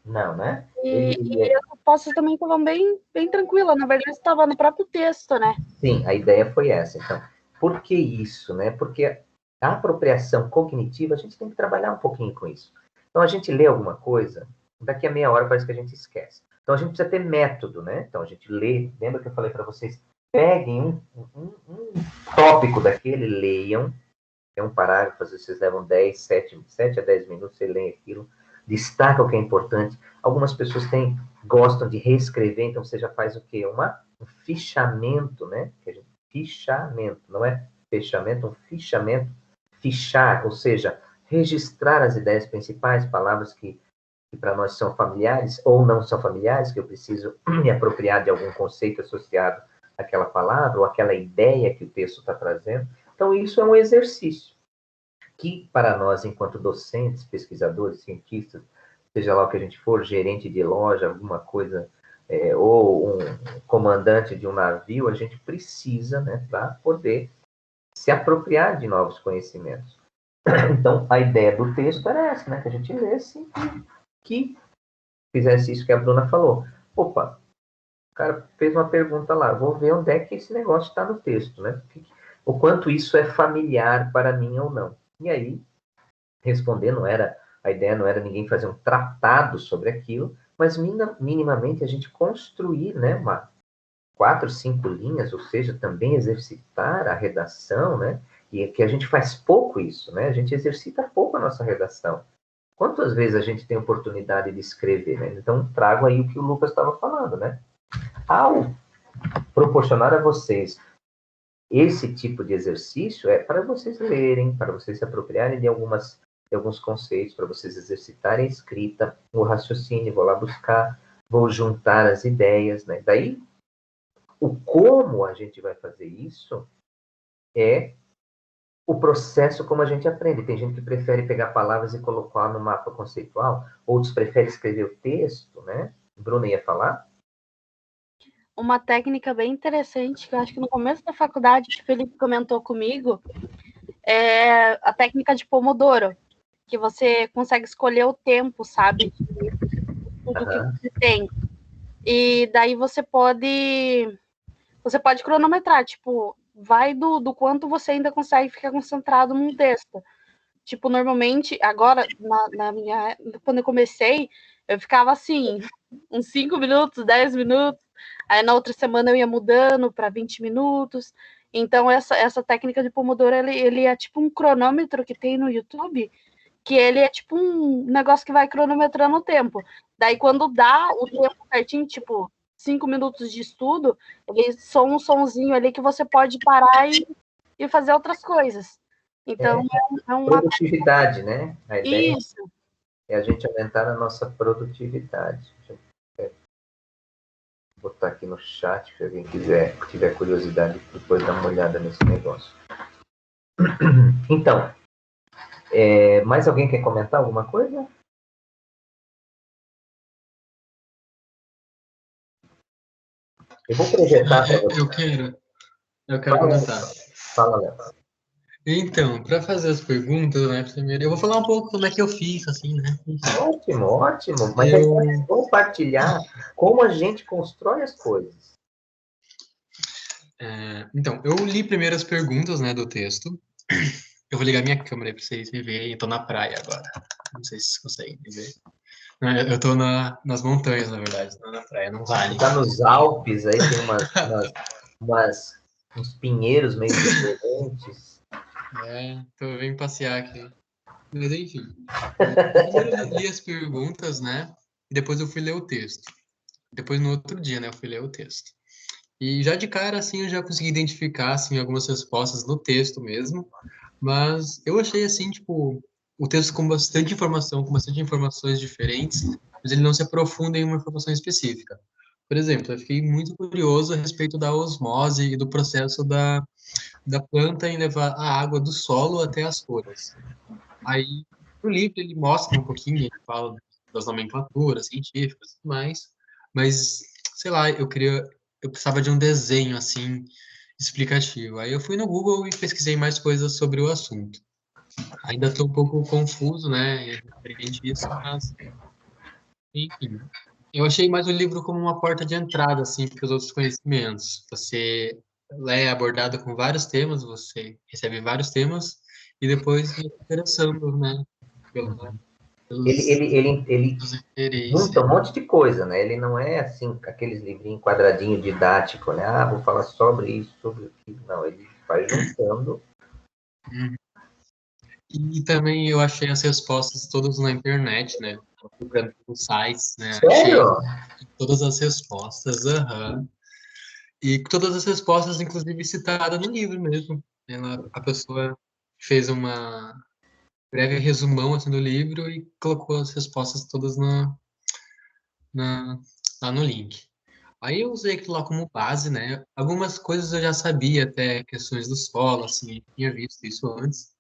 Não, né? E eu posso também falar bem tranquila. Na verdade, estava no próprio texto, né? Sim, a ideia foi essa. Então, por que isso, né? Porque a apropriação cognitiva, a gente tem que trabalhar um pouquinho com isso. Então, a gente lê alguma coisa, daqui a meia hora parece que a gente esquece. Então, a gente precisa ter método, né? Então, a gente lê. Lembra que eu falei para vocês? Peguem um tópico daquele, leiam. É um parágrafo, às vezes vocês levam 7 a 10 minutos, você lê aquilo, destaca o que é importante. Algumas pessoas gostam de reescrever, então você já faz o quê? Um fichamento, né? Fichamento, não é fechamento, um fichamento. Fichar, ou seja, registrar as ideias principais, palavras que para nós são familiares ou não são familiares, que eu preciso me apropriar de algum conceito associado aquela palavra ou aquela ideia que o texto está trazendo. Então, isso é um exercício que, para nós, enquanto docentes, pesquisadores, cientistas, seja lá o que a gente for, gerente de loja, alguma coisa, ou um comandante de um navio, a gente precisa, né, para poder se apropriar de novos conhecimentos. Então, a ideia do texto era essa, né, que a gente lesse e que fizesse isso que a Bruna falou. Opa, o cara fez uma pergunta lá, vou ver onde é que esse negócio está no texto, né? O quanto isso é familiar para mim ou não. E aí, responder, a ideia não era ninguém fazer um tratado sobre aquilo, mas minimamente a gente construir, né, 4, 5 linhas, ou seja, também exercitar a redação, né? E é que a gente faz pouco isso, né? A gente exercita pouco a nossa redação. Quantas vezes a gente tem oportunidade de escrever, né? Então, trago aí o que o Lucas estava falando, né? Ao proporcionar a vocês esse tipo de exercício, é para vocês lerem, para vocês se apropriarem de alguns conceitos, para vocês exercitarem a escrita, o raciocínio, vou lá buscar, vou juntar as ideias, né? Daí, o como a gente vai fazer isso é o processo como a gente aprende. Tem gente que prefere pegar palavras e colocar no mapa conceitual, outros preferem escrever o texto, né? Bruna ia falar? Uma técnica bem interessante, que eu acho que no começo da faculdade, que o Felipe comentou comigo, é a técnica de Pomodoro, que você consegue escolher o tempo, sabe? Tudo que você tem. E daí você pode cronometrar, tipo, vai do quanto você ainda consegue ficar concentrado num texto. Tipo, normalmente, agora, quando eu comecei, eu ficava assim, uns 5 minutos, 10 minutos, aí na outra semana eu ia mudando para 20 minutos. Então, essa técnica de Pomodoro, ele é tipo um cronômetro que tem no YouTube, que ele é tipo um negócio que vai cronometrando o tempo. Daí, quando dá o tempo certinho, tipo, 5 minutos de estudo, ele só um sonzinho ali que você pode parar e fazer outras coisas. Então, é uma... Produtividade, né? A ideia Isso. é a gente aumentar a nossa produtividade. Vou botar aqui no chat, se alguém tiver curiosidade, depois dar uma olhada nesse negócio. Então, mais alguém quer comentar alguma coisa? Eu vou projetar para você. Eu quero comentar. Fala, Léo. Então, para fazer as perguntas, né, primeiro, eu vou falar um pouco como é que eu fiz, assim, né? Ótimo, ótimo. Mas é compartilhar como a gente constrói as coisas. Então, eu li primeiro as perguntas, né, do texto. Eu vou ligar minha câmera para vocês me verem. Eu tô na praia agora. Não sei se vocês conseguem me ver. Eu tô nas montanhas, na verdade, não na praia, não vale. Tá nos Alpes, aí tem uns pinheiros meio diferentes. Tô vendo passear aqui. Mas enfim. Primeiro eu li as perguntas, né? E depois eu fui ler o texto. Depois, no outro dia, né, eu fui ler o texto. E já de cara, assim, eu já consegui identificar, assim, algumas respostas no texto mesmo. Mas eu achei, assim, tipo, o texto com bastante informação, com bastante informações diferentes, mas ele não se aprofunda em uma informação específica. Por exemplo, eu fiquei muito curioso a respeito da osmose e do processo da planta em levar a água do solo até as folhas. Aí, o livro, ele mostra um pouquinho, ele fala das nomenclaturas científicas e tudo mais, mas, sei lá, eu precisava de um desenho, assim, explicativo. Aí eu fui no Google e pesquisei mais coisas sobre o assunto. Ainda estou um pouco confuso, né, referente a isso, mas, enfim. Eu achei mais o livro como uma porta de entrada, assim, para os outros conhecimentos. Você é abordado com vários temas, você recebe vários temas, e depois vai se interessando, né, Ele junta um monte de coisa, né? Ele não é assim, aqueles livrinhos quadradinho didático, né? Ah, vou falar sobre isso, sobre aquilo. Não, ele vai juntando. E também eu achei as respostas todas na internet, né? Procurando nos sites, né? Sério? Achei todas as respostas, E todas as respostas, inclusive, citadas no livro mesmo. A pessoa fez uma breve resumão assim, do livro e colocou as respostas todas lá no link. Aí eu usei aquilo lá como base, né? Algumas coisas eu já sabia, até questões do solo, assim, eu tinha visto isso antes.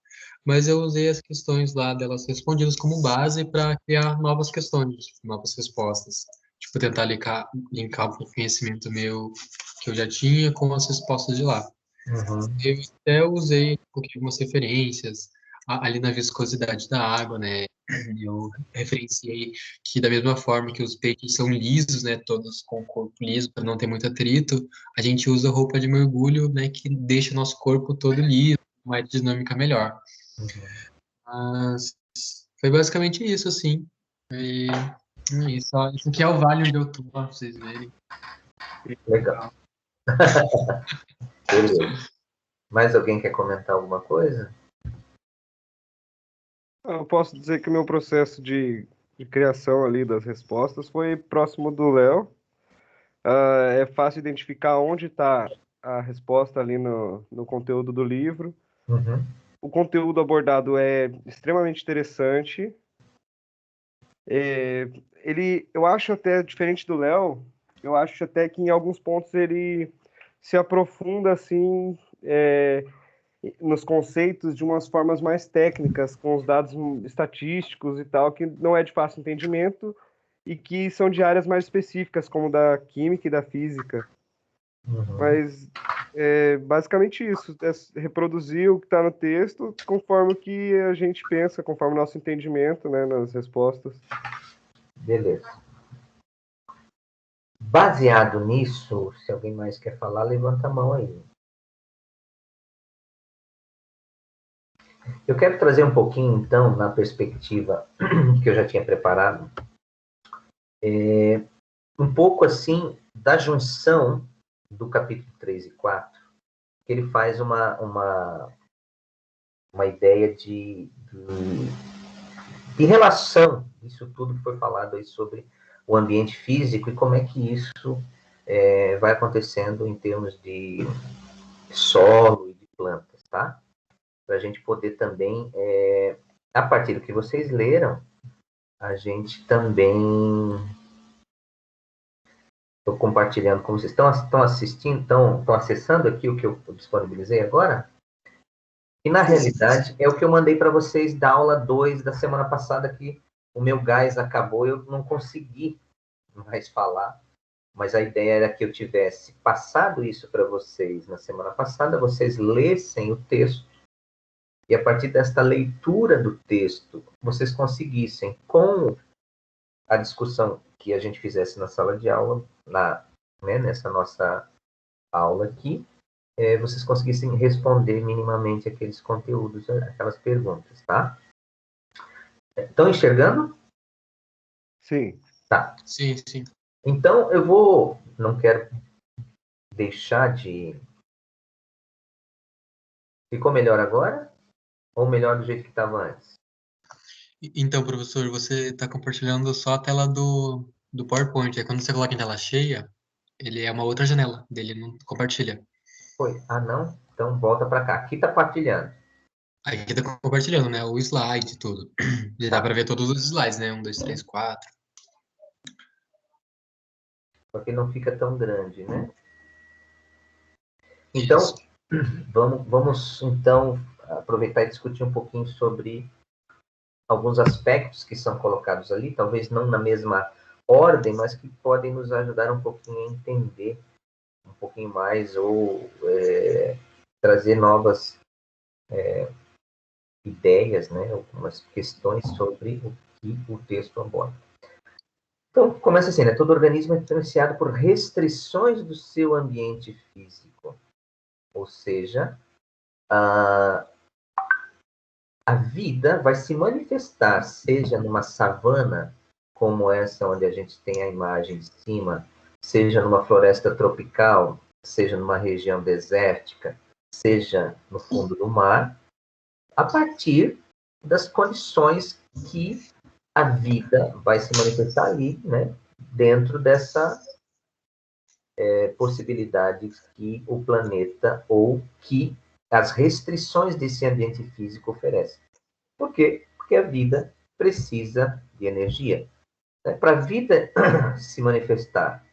Mas eu usei as questões lá delas respondidas como base para criar novas questões, tipo, novas respostas. Tipo, tentar linkar o conhecimento meu que eu já tinha com as respostas de lá. Uhum. Eu até usei um pouquinho algumas referências ali na viscosidade da água, né? Eu referenciei que da mesma forma que os peixes são lisos, né, todos com o corpo liso para não ter muito atrito, a gente usa roupa de mergulho, né, que deixa o nosso corpo todo liso, uma aerodinâmica melhor. Uhum. Mas foi basicamente isso, assim. E, isso, ó, isso aqui é o vale onde eu tô, pra vocês verem. Legal. Beleza. Mais alguém quer comentar alguma coisa? Eu posso dizer que o meu processo de criação ali das respostas foi próximo do Léo. É fácil identificar onde está a resposta ali no conteúdo do livro. Uhum. O conteúdo abordado é extremamente interessante. Eu acho até diferente do Léo, eu acho até que em alguns pontos ele se aprofunda assim nos conceitos de umas formas mais técnicas, com os dados estatísticos e tal, que não é de fácil entendimento e que são de áreas mais específicas, como da química e da física. Uhum. Mas é basicamente isso, é reproduzir o que está no texto conforme o que a gente pensa, conforme o nosso entendimento, né, nas respostas. Beleza. Baseado nisso, se alguém mais quer falar, levanta a mão aí. Eu quero trazer um pouquinho, então, na perspectiva que eu já tinha preparado, um pouco assim da junção do capítulo 3 e 4, que ele faz uma ideia de relação, isso tudo que foi falado aí sobre o ambiente físico e como é que isso vai acontecendo em termos de solo e de plantas, tá? Para a gente poder também, a partir do que vocês leram, a gente também... Estou compartilhando com vocês. Estão assistindo, estão acessando aqui o que eu disponibilizei agora? E na realidade é o que eu mandei para vocês da aula 2 da semana passada, que o meu gás acabou, eu não consegui mais falar, mas a ideia era que eu tivesse passado isso para vocês na semana passada, vocês lessem o texto, e a partir desta leitura do texto, vocês conseguissem, com a discussão que a gente fizesse na sala de aula, nessa nossa aula aqui, vocês conseguissem responder minimamente aqueles conteúdos, aquelas perguntas, tá? Estão enxergando? Sim. Tá. Sim, sim. Então, não quero deixar de... Ficou melhor agora? Ou melhor do jeito que estava antes? Então, professor, você está compartilhando só a tela do PowerPoint. Aí quando você coloca em tela cheia, ele é uma outra janela, dele não compartilha. Foi. Ah, não? Então, volta para cá. Aqui está partilhando. Aí aqui tá compartilhando, né? O slide e tudo. E dá Tá. para ver todos os slides, né? 1, 2, 3, 4. Porque não fica tão grande, né? Então, Isso. vamos então aproveitar e discutir um pouquinho sobre alguns aspectos que são colocados ali, talvez não na mesma ordem, mas que podem nos ajudar um pouquinho a entender um pouquinho mais ou trazer novas ideias, né, algumas questões sobre o que o texto aborda. Então, começa assim, né? Todo organismo é influenciado por restrições do seu ambiente físico. Ou seja, a vida vai se manifestar, seja numa savana, como essa onde a gente tem a imagem de cima, seja numa floresta tropical, seja numa região desértica, seja no fundo do mar, a partir das condições que a vida vai se manifestar ali, né, dentro dessa possibilidade que o planeta ou que as restrições desse ambiente físico oferecem. Por quê? Porque a vida precisa de energia. Para a vida se manifestar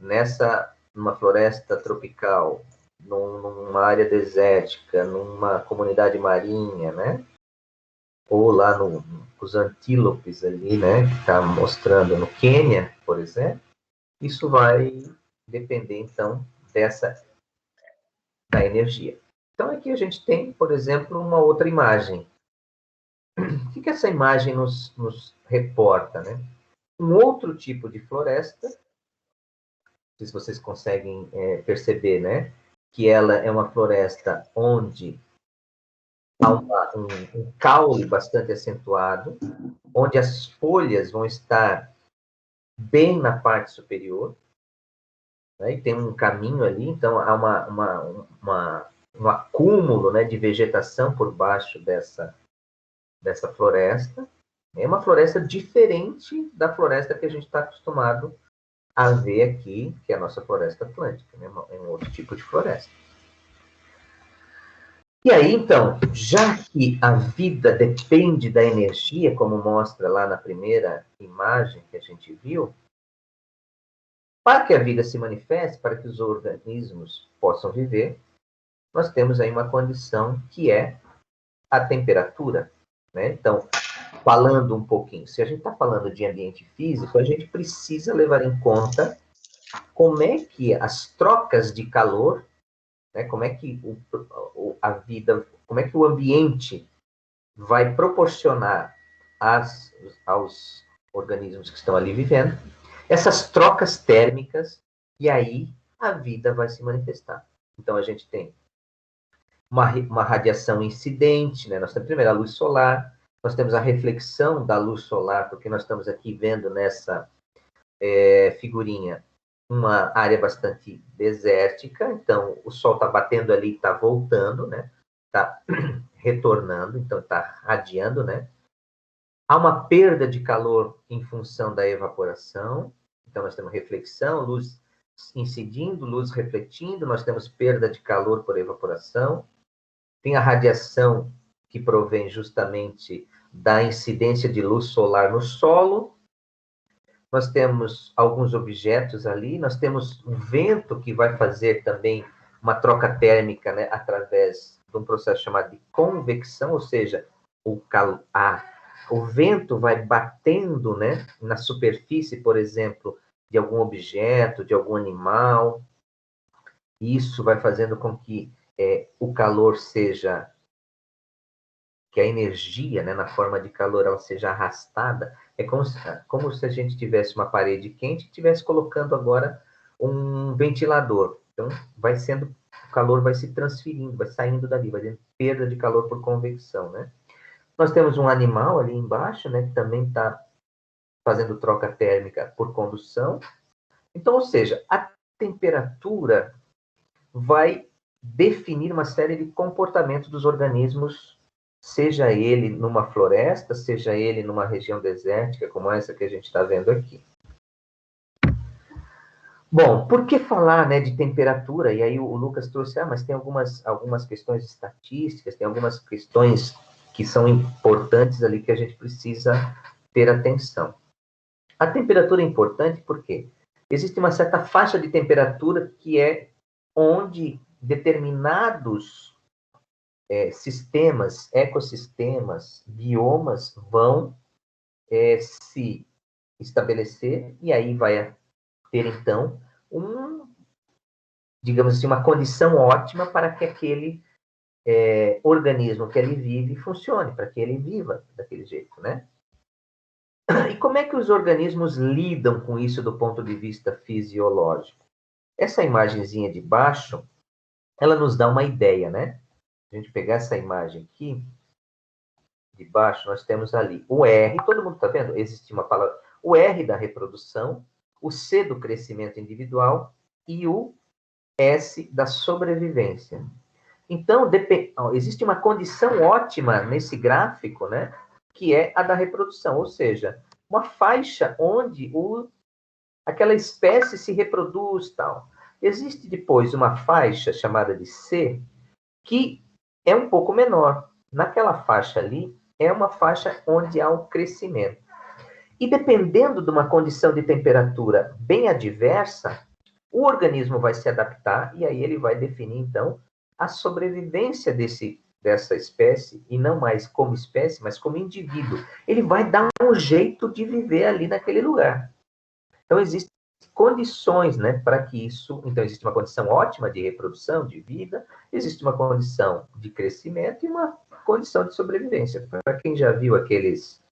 numa floresta tropical, numa área desértica, numa comunidade marinha, né? Ou lá nos antílopes ali, né? Que está mostrando no Quênia, por exemplo. Isso vai depender, então, da energia. Então, aqui a gente tem, por exemplo, uma outra imagem. O que essa imagem nos reporta, né? Um outro tipo de floresta, não sei se vocês conseguem perceber, né? Que ela é uma floresta onde há um caule bastante acentuado, onde as folhas vão estar bem na parte superior, né? E tem um caminho ali, então há um acúmulo, né, de vegetação por baixo dessa floresta. É uma floresta diferente da floresta que a gente está acostumado a ver aqui, que é a nossa floresta atlântica, né? É um outro tipo de floresta. E aí, então, já que a vida depende da energia, como mostra lá na primeira imagem que a gente viu, para que a vida se manifeste, para que os organismos possam viver, nós temos aí uma condição que é a temperatura, né? Então, falando um pouquinho, se a gente está falando de ambiente físico, a gente precisa levar em conta como é que as trocas de calor, né, como é que a vida, como é que o ambiente vai proporcionar aos organismos que estão ali vivendo essas trocas térmicas, e aí a vida vai se manifestar. Então, a gente tem uma radiação incidente, né? Nós temos primeiro a luz solar, nós temos a reflexão da luz solar, porque nós estamos aqui vendo nessa figurinha uma área bastante desértica, então o sol está batendo ali, está voltando, né? Está retornando, então está radiando, né? Há uma perda de calor em função da evaporação, então nós temos reflexão, luz incidindo, luz refletindo, nós temos perda de calor por evaporação, tem a radiação que provém justamente da incidência de luz solar no solo, nós temos alguns objetos ali, nós temos o vento que vai fazer também uma troca térmica, né, através de um processo chamado de convecção, ou seja, o vento vai batendo, né, na superfície, por exemplo, de algum objeto, de algum animal. Isso vai fazendo com que o calor seja, que a energia, né, na forma de calor, ela seja arrastada. É como se a gente tivesse uma parede quente e estivesse colocando agora um ventilador. Então, o calor vai se transferindo, vai saindo dali, vai tendo perda de calor por convecção, né? Nós temos um animal ali embaixo, né, que também está fazendo troca térmica por condução. Então, ou seja, a temperatura vai definir uma série de comportamentos dos organismos, seja ele numa floresta, seja ele numa região desértica, como essa que a gente está vendo aqui. Bom, por que falar, né, de temperatura? E aí o Lucas trouxe, mas tem algumas questões estatísticas, tem algumas questões que são importantes ali que a gente precisa ter atenção. A temperatura é importante porque existe uma certa faixa de temperatura que é onde determinados sistemas, ecossistemas, biomas vão se estabelecer, e aí vai ter, então, digamos assim, uma condição ótima para que aquele organismo que ele vive funcione, para que ele viva daquele jeito, né? E como é que os organismos lidam com isso do ponto de vista fisiológico? Essa imagenzinha de baixo, ela nos dá uma ideia, né? Se a gente pegar essa imagem aqui, de baixo, nós temos ali o R, todo mundo está vendo? Existe uma palavra, o R da reprodução, o C do crescimento individual e o S da sobrevivência. Então, existe uma condição ótima nesse gráfico, né? Que é a da reprodução, ou seja, uma faixa onde aquela espécie se reproduz, tal. Existe depois uma faixa chamada de C, que é um pouco menor. Naquela faixa ali, é uma faixa onde há um crescimento. E dependendo de uma condição de temperatura bem adversa, o organismo vai se adaptar e aí ele vai definir, então, a sobrevivência dessa espécie, e não mais como espécie, mas como indivíduo. Ele vai dar um jeito de viver ali naquele lugar. Então, existem condições, né, para que isso... Então, existe uma condição ótima de reprodução, de vida, existe uma condição de crescimento e uma condição de sobrevivência. Para quem já viu aqueles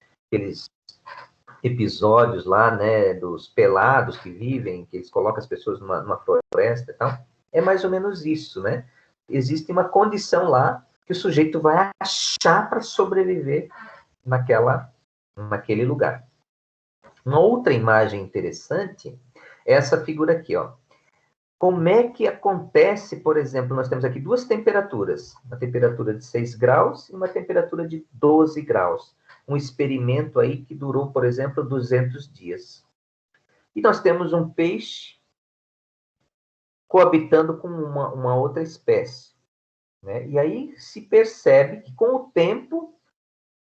episódios lá, né, dos pelados que vivem, que eles colocam as pessoas numa floresta e tal, é mais ou menos isso, né? Existe uma condição lá que o sujeito vai achar para sobreviver naquele lugar. Uma outra imagem interessante é essa figura aqui, ó. Como é que acontece, por exemplo, nós temos aqui duas temperaturas, uma temperatura de 6 graus e uma temperatura de 12 graus. Um experimento aí que durou, por exemplo, 200 dias. E nós temos um peixe coabitando com uma outra espécie, né? E aí se percebe que, com o tempo,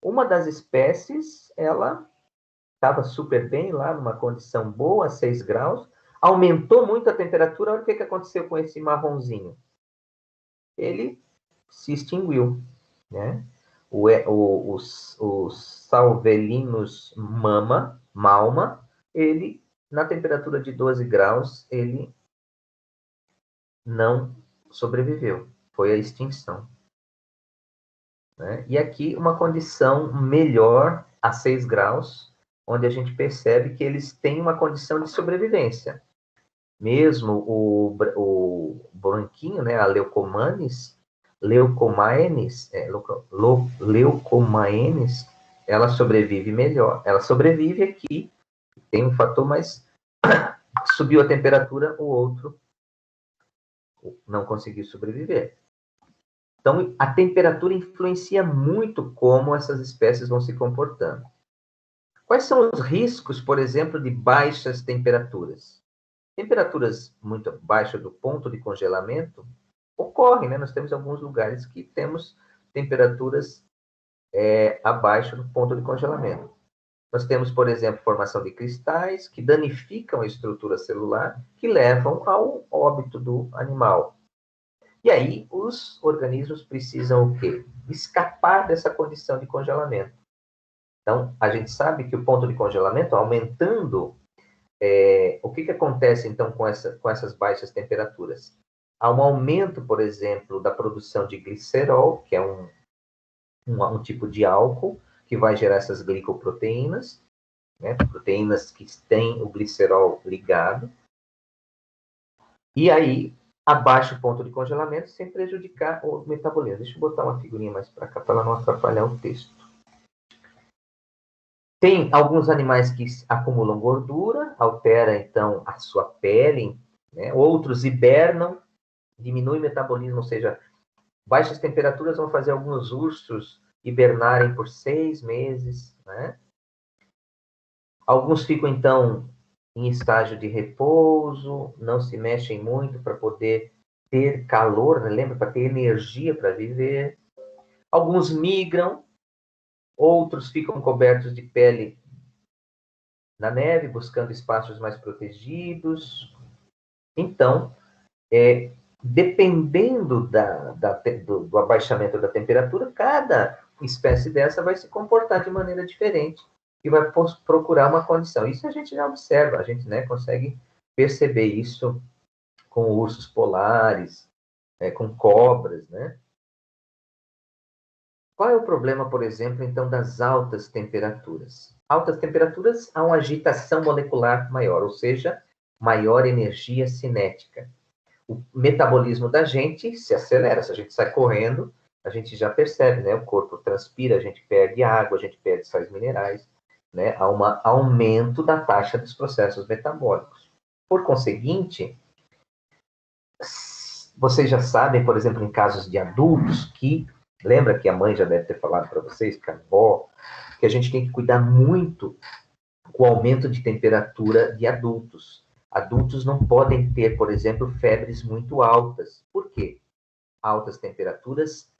uma das espécies, ela estava super bem lá, numa condição boa, 6 graus, aumentou muito a temperatura, olha o que aconteceu com esse marronzinho. Ele se extinguiu, né? Os salvelinus malma, ele, na temperatura de 12 graus, ele não sobreviveu. Foi a extinção. Né? E aqui uma condição melhor a 6 graus, onde a gente percebe que eles têm uma condição de sobrevivência. Mesmo o branquinho, né, a Leucomaenes, ela sobrevive melhor. Ela sobrevive aqui, tem um fator, mas subiu a temperatura, o outro não conseguiu sobreviver. Então, a temperatura influencia muito como essas espécies vão se comportando. Quais são os riscos, por exemplo, de baixas temperaturas? Temperaturas muito baixas do ponto de congelamento ocorrem, né? Nós temos alguns lugares que temos temperaturas abaixo do ponto de congelamento. Nós temos, por exemplo, formação de cristais que danificam a estrutura celular, que levam ao óbito do animal. E aí, os organismos precisam o quê? Escapar dessa condição de congelamento. Então, a gente sabe que o ponto de congelamento, aumentando, o que acontece, então, com essas baixas temperaturas? Há um aumento, por exemplo, da produção de glicerol, que é um tipo de álcool, que vai gerar essas glicoproteínas, né? Proteínas que têm o glicerol ligado. E aí, abaixa o ponto de congelamento sem prejudicar o metabolismo. Deixa eu botar uma figurinha mais para cá, para ela não atrapalhar o texto. Tem alguns animais que acumulam gordura, altera, então, a sua pele, né? Outros hibernam, diminui o metabolismo, ou seja, baixas temperaturas vão fazer alguns ursos hibernarem por 6 meses, né? Alguns ficam, então, em estágio de repouso, não se mexem muito para poder ter calor, né? Lembra? Para ter energia para viver. Alguns migram, outros ficam cobertos de pele na neve, buscando espaços mais protegidos. Então, dependendo do abaixamento da temperatura, cada espécie dessa vai se comportar de maneira diferente e vai procurar uma condição. Isso a gente já observa, a gente, né, consegue perceber isso com ursos polares, com cobras, né? Qual é o problema, por exemplo, então, das altas temperaturas? Altas temperaturas, há uma agitação molecular maior, ou seja, maior energia cinética. O metabolismo da gente se acelera. Se a gente sai correndo, a gente já percebe, né? O corpo transpira, a gente perde água, a gente perde sais minerais, né? Há um aumento da taxa dos processos metabólicos. Por conseguinte, vocês já sabem, por exemplo, em casos de adultos, que lembra que a mãe já deve ter falado para vocês, que a avó, que a gente tem que cuidar muito com o aumento de temperatura de adultos. Adultos não podem ter, por exemplo, febres muito altas. Por quê? Altas temperaturas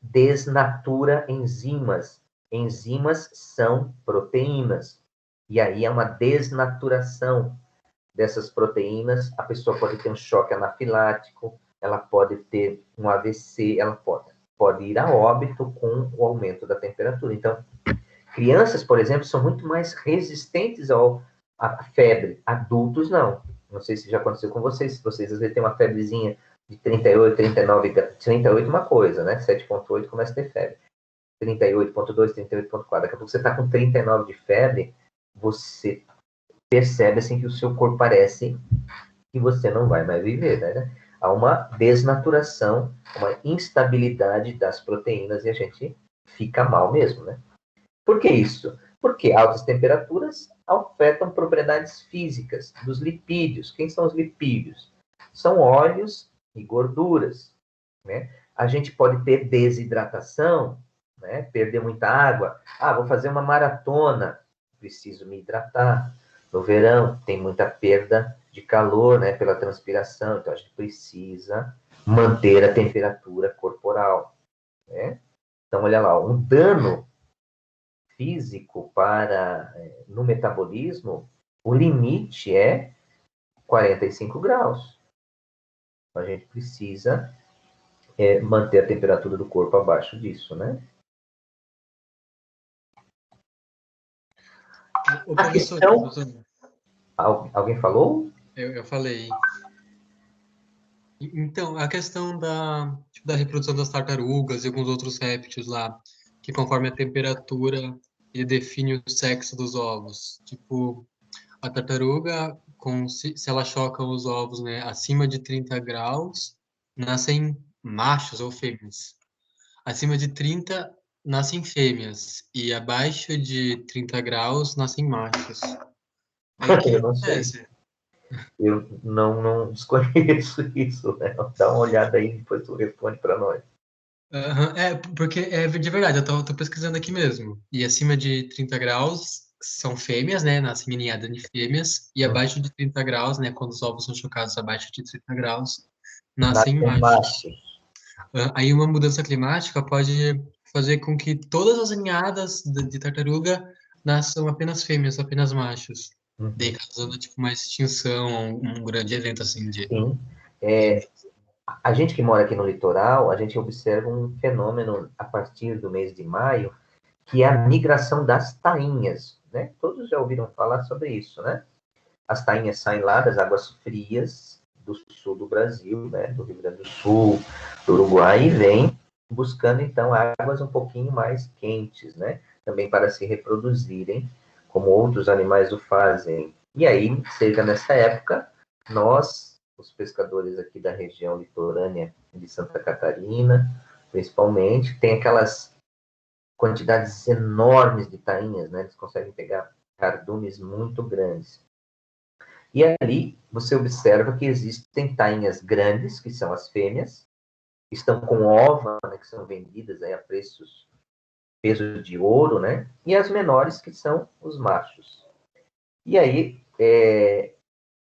desnatura enzimas. Enzimas são proteínas. E aí é uma desnaturação. dessas proteínas, a pessoa pode ter um choque anafilático, ela pode ter um AVC, ela pode ir a óbito com o aumento da temperatura. Então, crianças, por exemplo, são muito mais resistentes à febre. Adultos, não. Não sei se já aconteceu com vocês. Se vocês, às vezes, têm uma febrezinha de 38, 39, 38 é uma coisa, né? 7,8 começa a ter febre. 38,2, 38,4. Daqui a pouco você está com 39 de febre, você percebe, assim, que o seu corpo parece que você não vai mais viver, né? Há uma desnaturação, uma instabilidade das proteínas e a gente fica mal mesmo, né? Por que isso? Porque altas temperaturas afetam propriedades físicas dos lipídios. Quem são os lipídios? São óleos e gorduras, né? A gente pode ter desidratação, né? Perder muita água. Vou fazer uma maratona, preciso me hidratar. No verão, tem muita perda de calor, né? Pela transpiração, então a gente precisa manter a temperatura corporal, né? Então, olha lá, um dano físico no metabolismo, o limite é 45 graus. A gente precisa manter a temperatura do corpo abaixo disso, né? O professor, alguém falou? Eu falei. Então, a questão da reprodução das tartarugas e alguns outros répteis lá, que conforme a temperatura, ele define o sexo dos ovos. Tipo, a tartaruga, se ela choca os ovos, né, acima de 30 graus, nascem machos ou fêmeas. Acima de 30, nascem fêmeas. E abaixo de 30 graus, nascem machos. Aí o que Eu não sei. acontece? Eu não desconheço isso, né? Dá uma olhada aí, depois tu responde para nós. Porque é de verdade, eu tô pesquisando aqui mesmo. E acima de 30 graus são fêmeas, né? Nascem em ninhada de fêmeas. E abaixo de 30 graus, né? Quando os ovos são chocados abaixo de 30 graus, nascem machos. Aí uma mudança climática pode fazer com que todas as ninhadas de tartaruga nasçam apenas fêmeas, apenas machos. Daí causando tipo uma extinção, um grande evento assim de. Sim. A gente que mora aqui no litoral, a gente observa um fenômeno a partir do mês de maio, que é a migração das tainhas, né? Todos já ouviram falar sobre isso, né? As tainhas saem lá das águas frias do sul do Brasil, né? Do Rio Grande do Sul, do Uruguai, e vêm buscando, então, águas um pouquinho mais quentes, né? Também para se reproduzirem, como outros animais o fazem. E aí, seja nessa época, nós, os pescadores aqui da região litorânea de Santa Catarina, principalmente, tem aquelas quantidades enormes de tainhas, né? Eles conseguem pegar cardumes muito grandes. E ali você observa que existem tainhas grandes, que são as fêmeas, que estão com ova, né, que são vendidas aí a peso de ouro, né? E as menores, que são os machos. E aí,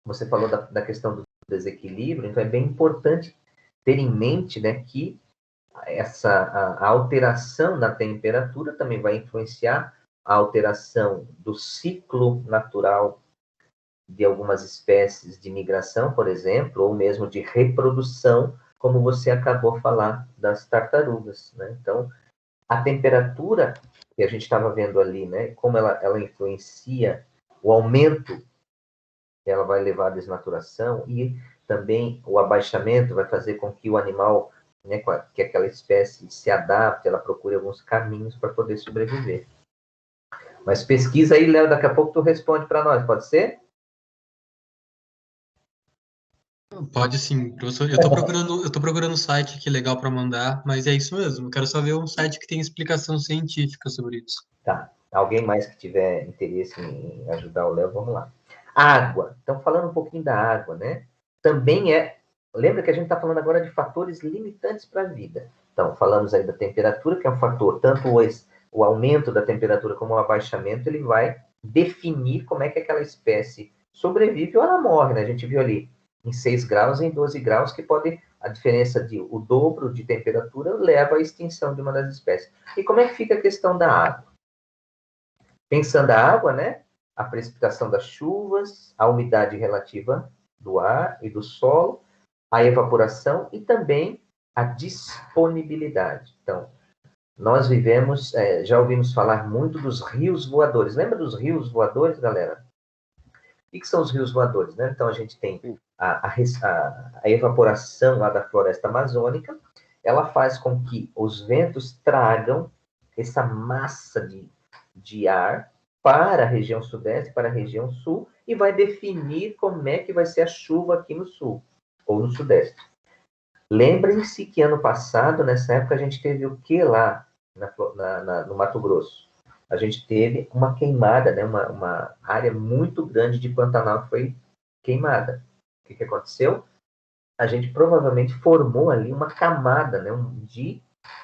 você falou da questão do desequilíbrio, então é bem importante ter em mente, né, que a alteração na temperatura também vai influenciar a alteração do ciclo natural de algumas espécies de migração, por exemplo, ou mesmo de reprodução, como você acabou de falar das tartarugas, né? Então, a temperatura que a gente estava vendo ali, né, como ela influencia o aumento, ela vai levar à desnaturação, e também o abaixamento vai fazer com que o animal, né, que aquela espécie se adapte, ela procure alguns caminhos para poder sobreviver. Mas pesquisa aí, Léo, daqui a pouco tu responde para nós, pode ser? Pode sim, professor. Eu tô procurando um site aqui legal para mandar, mas é isso mesmo. Eu quero só ver um site que tem explicação científica sobre isso. Tá. Alguém mais que tiver interesse em ajudar o Léo, vamos lá. Água. Então, falando um pouquinho da água, né? Também lembra que a gente está falando agora de fatores limitantes para a vida. Então, falamos aí da temperatura, que é um fator, tanto o aumento da temperatura como o abaixamento, ele vai definir como é que aquela espécie sobrevive ou ela morre, né? A gente viu ali em 6 graus e em 12 graus, que pode, a diferença de o dobro de temperatura leva à extinção de uma das espécies. E como é que fica a questão da água? Pensando a água, né? a precipitação das chuvas, a umidade relativa do ar e do solo, a evaporação e também a disponibilidade. Então, nós vivemos, já ouvimos falar muito dos rios voadores. Lembra dos rios voadores, galera? O que são os rios voadores, né? Então, a gente tem a evaporação lá da floresta amazônica, ela faz com que os ventos tragam essa massa de ar para a região sudeste, para a região sul, e vai definir como é que vai ser a chuva aqui no sul, ou no sudeste. Lembrem-se que ano passado, nessa época, a gente teve o que lá no Mato Grosso? A gente teve uma queimada, né? Uma área muito grande de Pantanal que foi queimada. O que aconteceu? A gente provavelmente formou ali uma camada, né? De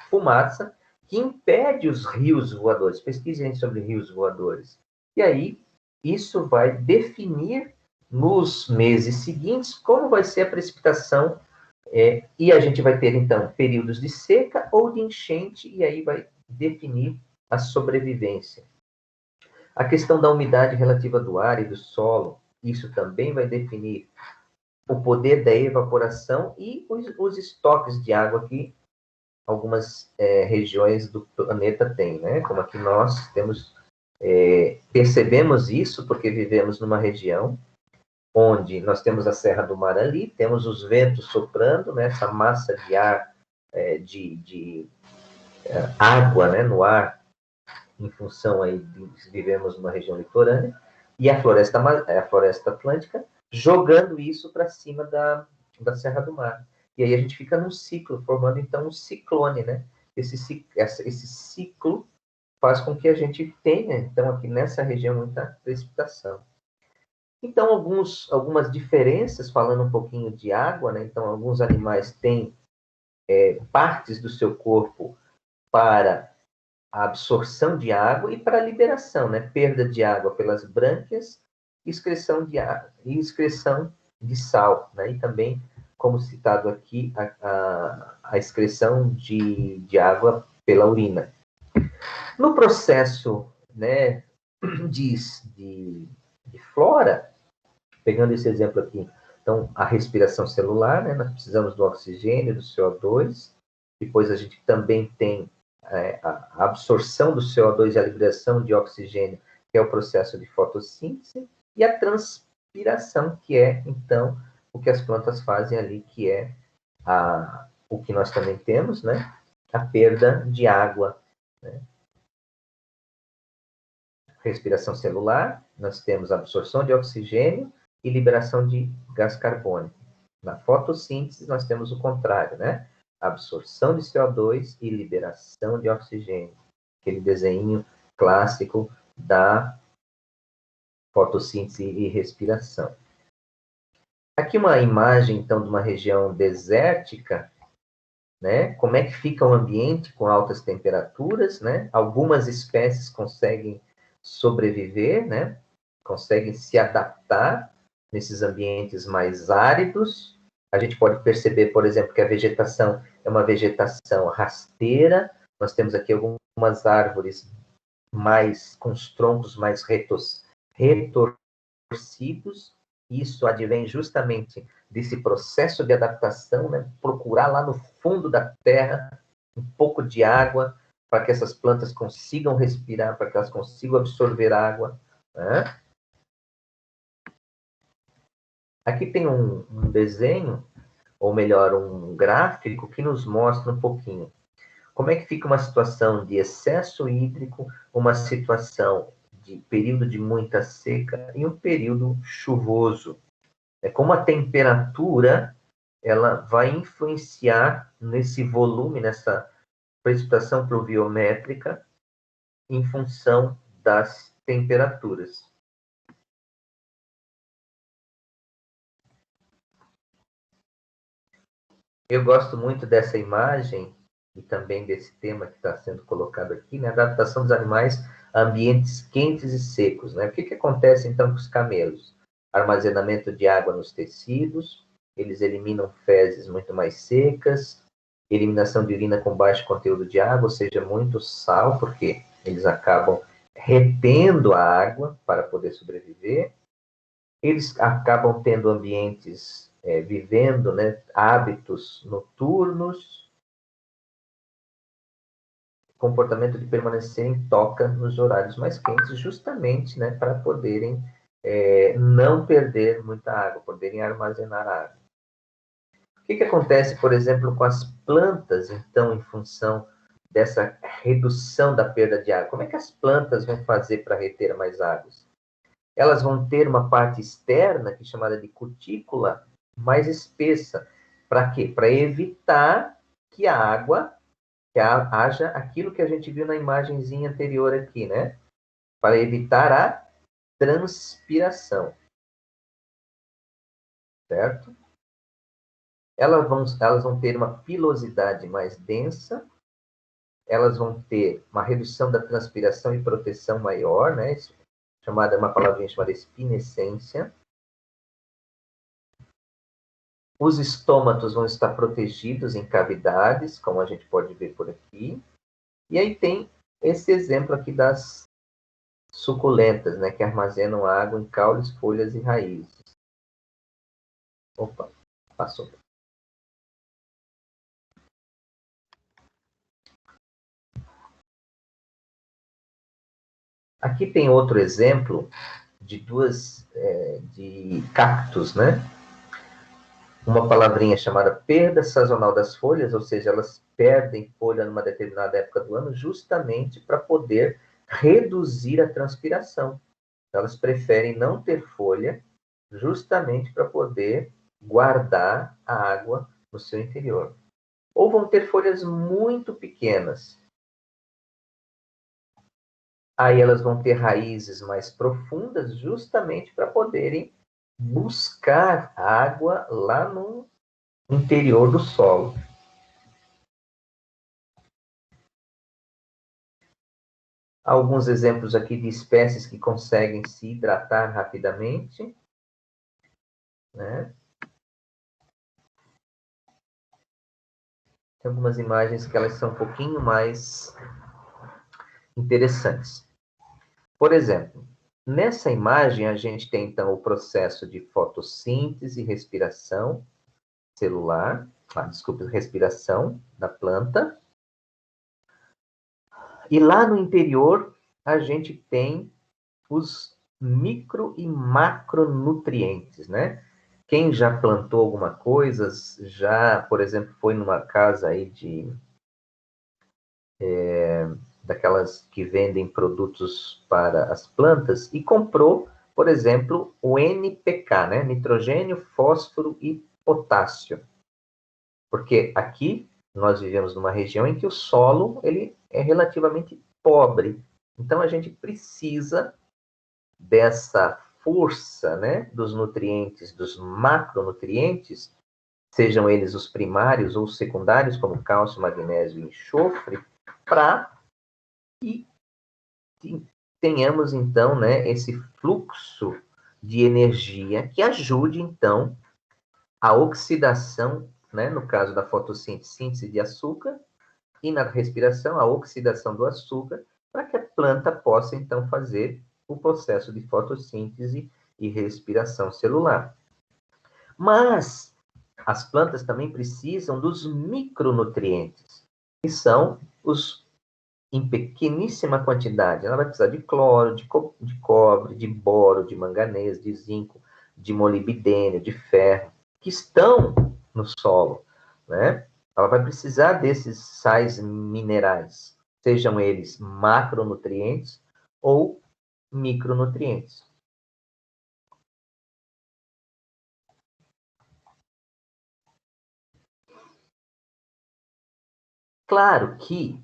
fumaça que impede os rios voadores. Pesquisem sobre rios voadores. E aí, isso vai definir nos meses seguintes como vai ser a precipitação, e a gente vai ter, então, períodos de seca ou de enchente, e aí vai definir a sobrevivência. A questão da umidade relativa do ar e do solo, isso também vai definir o poder da evaporação e os estoques de água que algumas regiões do planeta têm, né? Como aqui nós temos, percebemos isso porque vivemos numa região onde nós temos a Serra do Mar ali, temos os ventos soprando, né? Essa massa de ar, de água, né? No ar, em função aí de vivemos numa região litorânea, e a floresta atlântica jogando isso para cima da Serra do Mar. E aí a gente fica num ciclo, formando então um ciclone, né? Esse ciclo faz com que a gente tenha, então, aqui nessa região, muita precipitação. Então, algumas diferenças, falando um pouquinho de água, né? Então, alguns animais têm partes do seu corpo para a absorção de água e para a liberação, né? Perda de água pelas brânquias, excreção de água e excreção de sal, né? E também, como citado aqui, a excreção de água pela urina. No processo, né, de flora, pegando esse exemplo aqui, então, a respiração celular, né? Nós precisamos do oxigênio, do CO2, depois a gente também tem a absorção do CO2 e a liberação de oxigênio, que é o processo de fotossíntese, e a transpiração, que é, então, o que as plantas fazem ali, que é o que nós também temos, né? A perda de água, né? Respiração celular, nós temos absorção de oxigênio e liberação de gás carbônico. Na fotossíntese, nós temos o contrário, né? Absorção de CO2 e liberação de oxigênio. Aquele desenho clássico da fotossíntese e respiração. Aqui uma imagem, então, de uma região desértica, né? Como é que fica o ambiente com altas temperaturas, né? Algumas espécies conseguem sobreviver, né? Conseguem se adaptar nesses ambientes mais áridos. A gente pode perceber, por exemplo, que a vegetação é uma vegetação rasteira. Nós temos aqui algumas árvores com os troncos mais retorcidos. Isso advém justamente desse processo de adaptação, né? Procurar lá no fundo da terra um pouco de água para que essas plantas consigam respirar, para que elas consigam absorver água, né? Aqui tem um desenho, ou melhor, um gráfico que nos mostra um pouquinho como é que fica uma situação de excesso hídrico, uma situação de período de muita seca e um período chuvoso. É como a temperatura ela vai influenciar nesse volume, nessa precipitação pluviométrica, em função das temperaturas. Eu gosto muito dessa imagem e também desse tema que está sendo colocado aqui, né? A adaptação dos animais a ambientes quentes e secos, né? O que acontece, então, com os camelos? Armazenamento de água nos tecidos, eles eliminam fezes muito mais secas, eliminação de urina com baixo conteúdo de água, ou seja, muito sal, porque eles acabam retendo a água para poder sobreviver. Eles acabam tendo ambientes, vivendo, né, hábitos noturnos, comportamento de permanecer em toca nos horários mais quentes, justamente, né, para poderem não perder muita água, poderem armazenar água. O que acontece, por exemplo, com as plantas, então, em função dessa redução da perda de água? Como é que as plantas vão fazer para reter mais águas? Elas vão ter uma parte externa, que é chamada de cutícula, mais espessa. Para quê? Para evitar que a água, haja aquilo que a gente viu na imagenzinha anterior aqui, né? Para evitar a transpiração. Certo? Elas vão ter uma pilosidade mais densa, elas vão ter uma redução da transpiração e proteção maior, né? Uma palavrinha chamada espinescência. Os estômatos vão estar protegidos em cavidades, como a gente pode ver por aqui. E aí tem esse exemplo aqui das suculentas, né, que armazenam água em caules, folhas e raízes. Opa, passou. Aqui tem outro exemplo de de cactos, né? Uma palavrinha chamada perda sazonal das folhas, ou seja, elas perdem folha numa determinada época do ano justamente para poder reduzir a transpiração. Elas preferem não ter folha justamente para poder guardar a água no seu interior. Ou vão ter folhas muito pequenas. Aí elas vão ter raízes mais profundas justamente para poderem buscar água lá no interior do solo. Alguns exemplos aqui de espécies que conseguem se hidratar rapidamente, né? Tem algumas imagens que elas são um pouquinho mais interessantes. Por exemplo, nessa imagem a gente tem então o processo de fotossíntese e respiração celular, respiração da planta. E lá no interior a gente tem os micro e macronutrientes, né? Quem já plantou alguma coisa, por exemplo, foi numa casa aí daquelas que vendem produtos para as plantas e comprou, por exemplo, o NPK, né? Nitrogênio, fósforo e potássio. Porque aqui nós vivemos numa região em que o solo ele é relativamente pobre. Então a gente precisa dessa força, né, dos nutrientes, dos macronutrientes, sejam eles os primários ou os secundários, como cálcio, magnésio e enxofre, para que tenhamos, então, né, esse fluxo de energia que ajude, então, a oxidação, né, no caso da fotossíntese, síntese de açúcar, e na respiração, a oxidação do açúcar, para que a planta possa, então, fazer o processo de fotossíntese e respiração celular. Mas as plantas também precisam dos micronutrientes, que são os em pequeníssima quantidade. Ela vai precisar de cloro, de cobre, de boro, de manganês, de zinco, de molibdênio, de ferro, que estão no solo, né? Ela vai precisar desses sais minerais, sejam eles macronutrientes ou micronutrientes. Claro que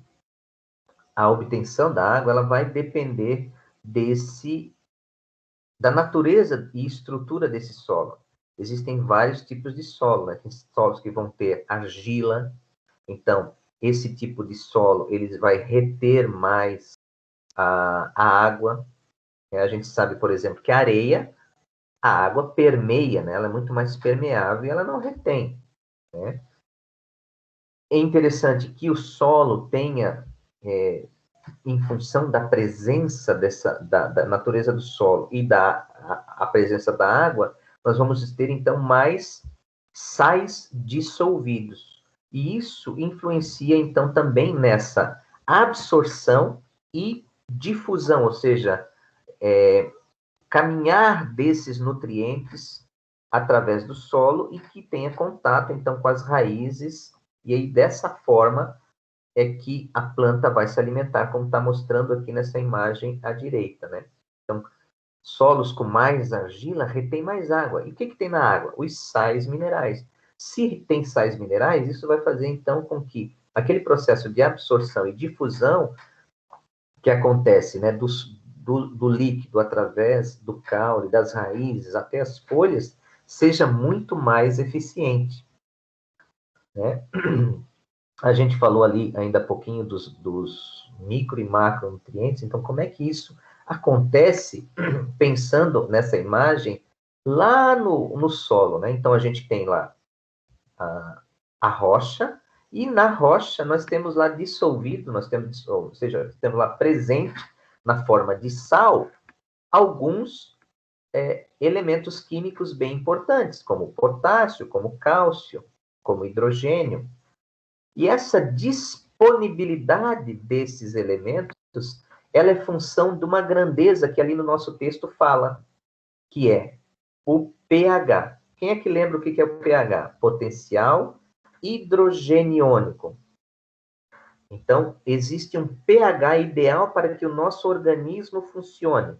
a obtenção da água ela vai depender da natureza e estrutura desse solo. Existem vários tipos de solo, né? Tem solos que vão ter argila, então esse tipo de solo ele vai reter mais a água. A gente sabe, por exemplo, que a areia, a água permeia, né? Ela é muito mais permeável e ela não retém, né? É interessante que o solo tenha em função da presença da natureza do solo e a presença da água, nós vamos ter, então, mais sais dissolvidos. E isso influencia, então, também nessa absorção e difusão, ou seja, caminhar desses nutrientes através do solo e que tenha contato, então, com as raízes, e aí, dessa forma, é que a planta vai se alimentar, como está mostrando aqui nessa imagem à direita, né? Então, solos com mais argila retém mais água. E o que tem na água? Os sais minerais. Se tem sais minerais, isso vai fazer, então, com que aquele processo de absorção e difusão que acontece, né, do líquido através do caule, das raízes até as folhas, seja muito mais eficiente, né? A gente falou ali ainda há pouquinho dos micro e macronutrientes, então como é que isso acontece pensando nessa imagem lá no solo, né? Então a gente tem lá a rocha, e na rocha nós temos lá dissolvido, ou seja, temos lá presente na forma de sal alguns elementos químicos bem importantes, como potássio, como cálcio, como hidrogênio. E essa disponibilidade desses elementos, ela é função de uma grandeza que ali no nosso texto fala, que é o pH. Quem é que lembra o que é o pH? Potencial hidrogeniônico. Então, existe um pH ideal para que o nosso organismo funcione.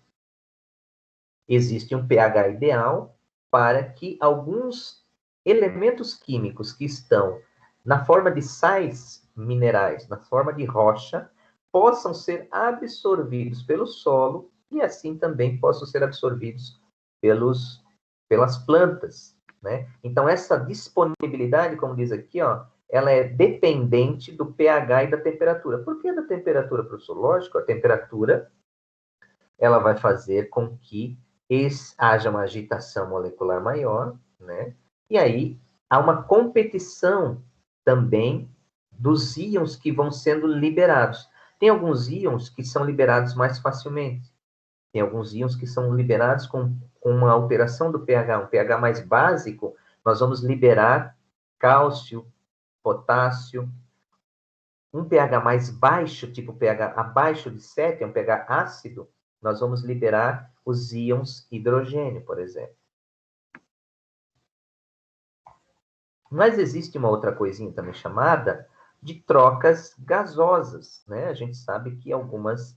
Existe um pH ideal para que alguns elementos químicos que estão na forma de sais minerais, na forma de rocha, possam ser absorvidos pelo solo e assim também possam ser absorvidos pelas plantas, né? Então, essa disponibilidade, como diz aqui, ó, ela é dependente do pH e da temperatura. Por que da temperatura, professor? Lógico, a temperatura ela vai fazer com que haja uma agitação molecular maior, né? E aí há uma competição também dos íons que vão sendo liberados. Tem alguns íons que são liberados mais facilmente. Tem alguns íons que são liberados com uma alteração do pH, um pH mais básico, nós vamos liberar cálcio, potássio. Um pH mais baixo, tipo pH abaixo de 7, é um pH ácido, nós vamos liberar os íons hidrogênio, por exemplo. Mas existe uma outra coisinha também chamada de trocas gasosas, né? A gente sabe que algumas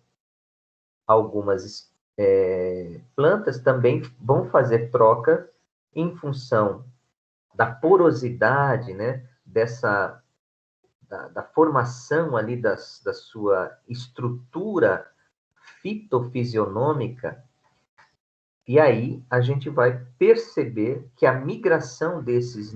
plantas também vão fazer troca em função da porosidade, né? Da formação ali da sua estrutura fitofisionômica, e aí a gente vai perceber que a migração desses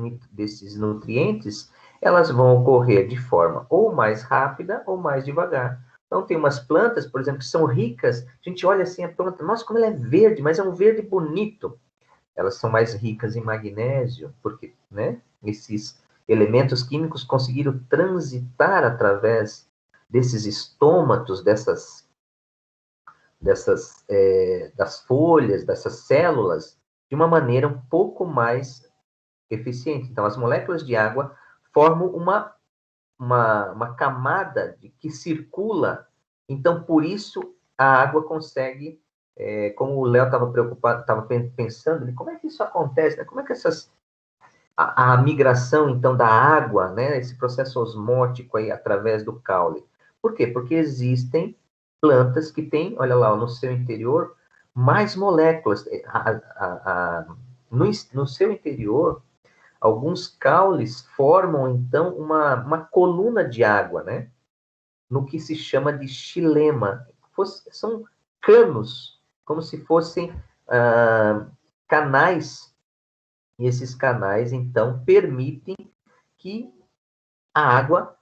nutrientes, elas vão ocorrer de forma ou mais rápida ou mais devagar. Então, tem umas plantas, por exemplo, que são ricas, a gente olha assim a planta, nossa, como ela é verde, mas é um verde bonito. Elas são mais ricas em magnésio, porque, né, esses elementos químicos conseguiram transitar através desses estômatos, das folhas, dessas células, de uma maneira um pouco mais eficiente. Então, as moléculas de água formam uma camada que circula. Então, por isso, a água consegue, como o Léo estava preocupado, estava pensando, como é que isso acontece? Né? Como é que a migração, então, da água, né, esse processo osmótico aí através do caule? Por quê? Porque existem plantas que têm, olha lá, no seu interior, mais moléculas. No seu interior, alguns caules formam, então, uma coluna de água, né? No que se chama de xilema. São canos, como se fossem canais, e esses canais, então, permitem que a água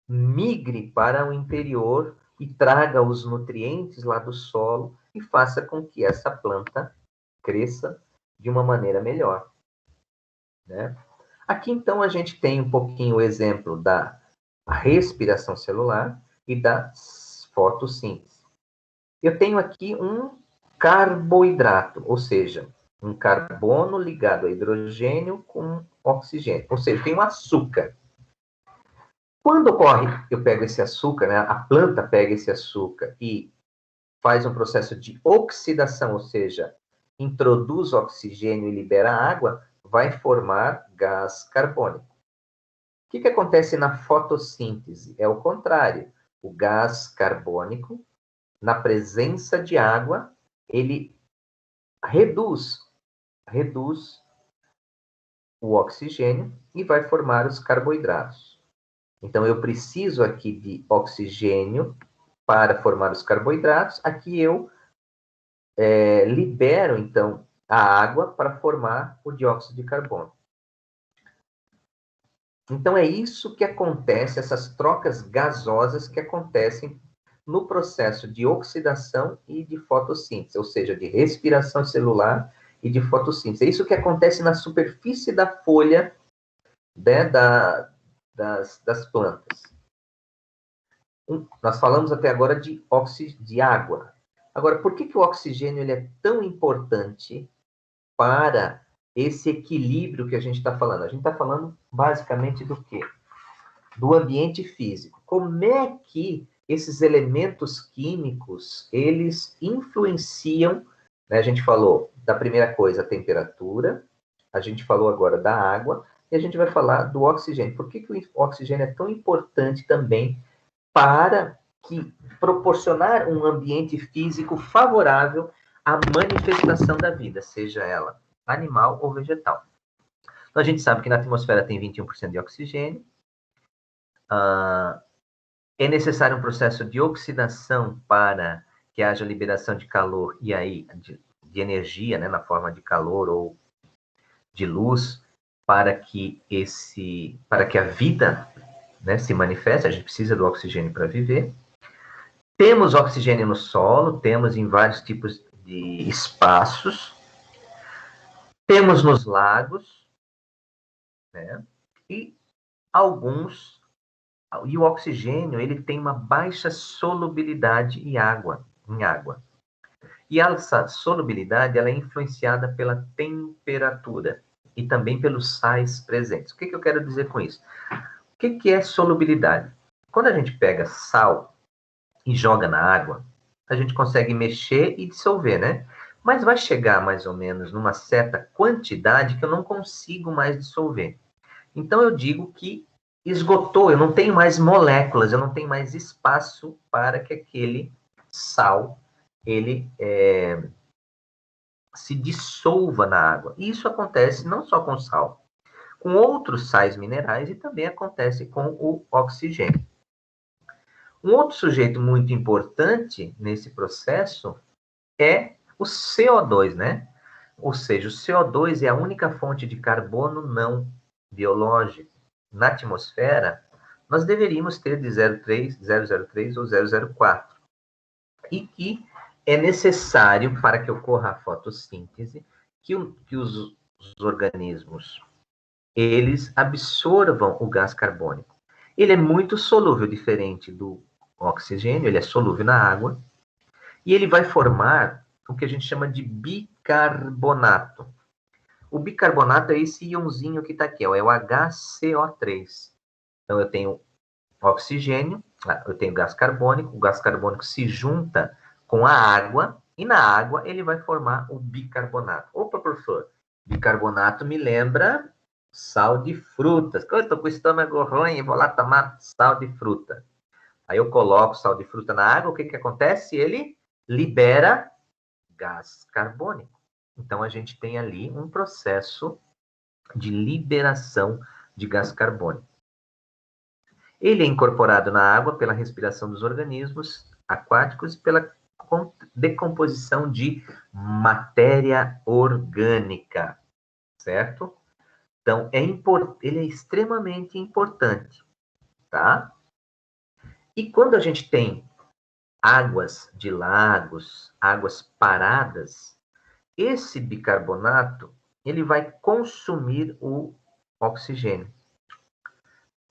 migre para o interior e traga os nutrientes lá do solo e faça com que essa planta cresça de uma maneira melhor, né? Aqui, então, a gente tem um pouquinho o exemplo da respiração celular e das fotossíntese. Eu tenho aqui um carboidrato, ou seja, um carbono ligado a hidrogênio com oxigênio, ou seja, tem um açúcar. Quando ocorre, eu pego esse açúcar, né, a planta pega esse açúcar e faz um processo de oxidação, ou seja, introduz oxigênio e libera água, vai formar gás carbônico. O que acontece na fotossíntese? É o contrário. O gás carbônico, na presença de água, ele reduz o oxigênio e vai formar os carboidratos. Então, eu preciso aqui de oxigênio para formar os carboidratos. Aqui eu libero, então, a água para formar o dióxido de carbono. Então, é isso que acontece, essas trocas gasosas que acontecem no processo de oxidação e de fotossíntese, ou seja, de respiração celular e de fotossíntese. É isso que acontece na superfície da folha, né, das plantas. Nós falamos até agora de água. Agora, por que o oxigênio ele é tão importante para esse equilíbrio que a gente está falando? A gente está falando basicamente do quê? Do ambiente físico. Como é que esses elementos químicos, eles influenciam, né? A gente falou da primeira coisa, a temperatura, a gente falou agora da água, e a gente vai falar do oxigênio. Por que o oxigênio é tão importante também para proporcionar um ambiente físico favorável à manifestação da vida, seja ela animal ou vegetal? Então, a gente sabe que na atmosfera tem 21% de oxigênio. É necessário um processo de oxidação para que haja liberação de calor e aí de energia, né, na forma de calor ou de luz, para que a vida, né, se manifeste. A gente precisa do oxigênio para viver. Temos oxigênio no solo, temos em vários tipos de espaços, temos nos lagos, né, e o oxigênio, ele tem uma baixa solubilidade em água. E essa solubilidade, ela é influenciada pela temperatura e também pelos sais presentes. O que eu quero dizer com isso? O que é solubilidade? Quando a gente pega sal e joga na água, a gente consegue mexer e dissolver, né? Mas vai chegar mais ou menos numa certa quantidade que eu não consigo mais dissolver. Então eu digo que esgotou, eu não tenho mais moléculas, eu não tenho mais espaço para que aquele sal ele se dissolva na água. E isso acontece não só com sal, com outros sais minerais e também acontece com o oxigênio. Um outro sujeito muito importante nesse processo é o CO2, né? Ou seja, o CO2 é a única fonte de carbono não biológico. Na atmosfera, nós deveríamos ter de 0,03 ou 0,04. E que é necessário, para que ocorra a fotossíntese, que os organismos, eles absorvam o gás carbônico. Ele é muito solúvel, diferente do oxigênio, ele é solúvel na água, e ele vai formar o que a gente chama de bicarbonato. O bicarbonato é esse íonzinho que está aqui, ó, é o HCO3. Então, eu tenho oxigênio, eu tenho gás carbônico, o gás carbônico se junta com a água, e na água ele vai formar o bicarbonato. Opa, professor, bicarbonato me lembra sal de frutas. Eu estou com o estômago ruim, vou lá tomar sal de fruta. Aí eu coloco sal de fruta na água, o que acontece? Ele libera gás carbônico. Então, a gente tem ali um processo de liberação de gás carbônico. Ele é incorporado na água pela respiração dos organismos aquáticos e pela decomposição de matéria orgânica, certo? Então, ele é extremamente importante, tá? E quando a gente tem águas de lagos, águas paradas, esse bicarbonato, ele vai consumir o oxigênio.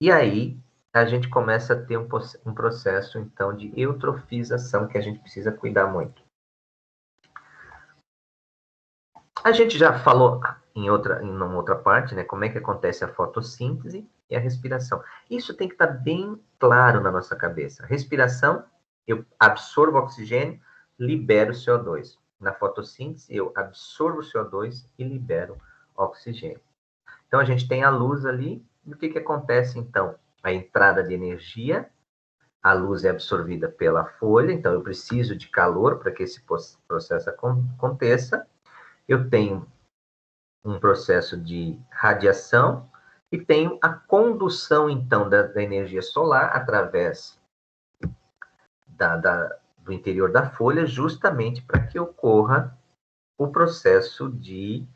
E aí, a gente começa a ter um processo, então, de eutrofização que a gente precisa cuidar muito. A gente já falou em uma outra parte, né, como é que acontece a fotossíntese e a respiração. Isso tem que estar bem claro na nossa cabeça. Respiração, eu absorvo oxigênio, libero CO2. Na fotossíntese, eu absorvo CO2 e libero oxigênio. Então, a gente tem a luz ali. E o que acontece, então? A entrada de energia, a luz é absorvida pela folha, então eu preciso de calor para que esse processo aconteça. Eu tenho um processo de radiação e tenho a condução, então, da energia solar através do interior da folha, justamente para que ocorra o processo de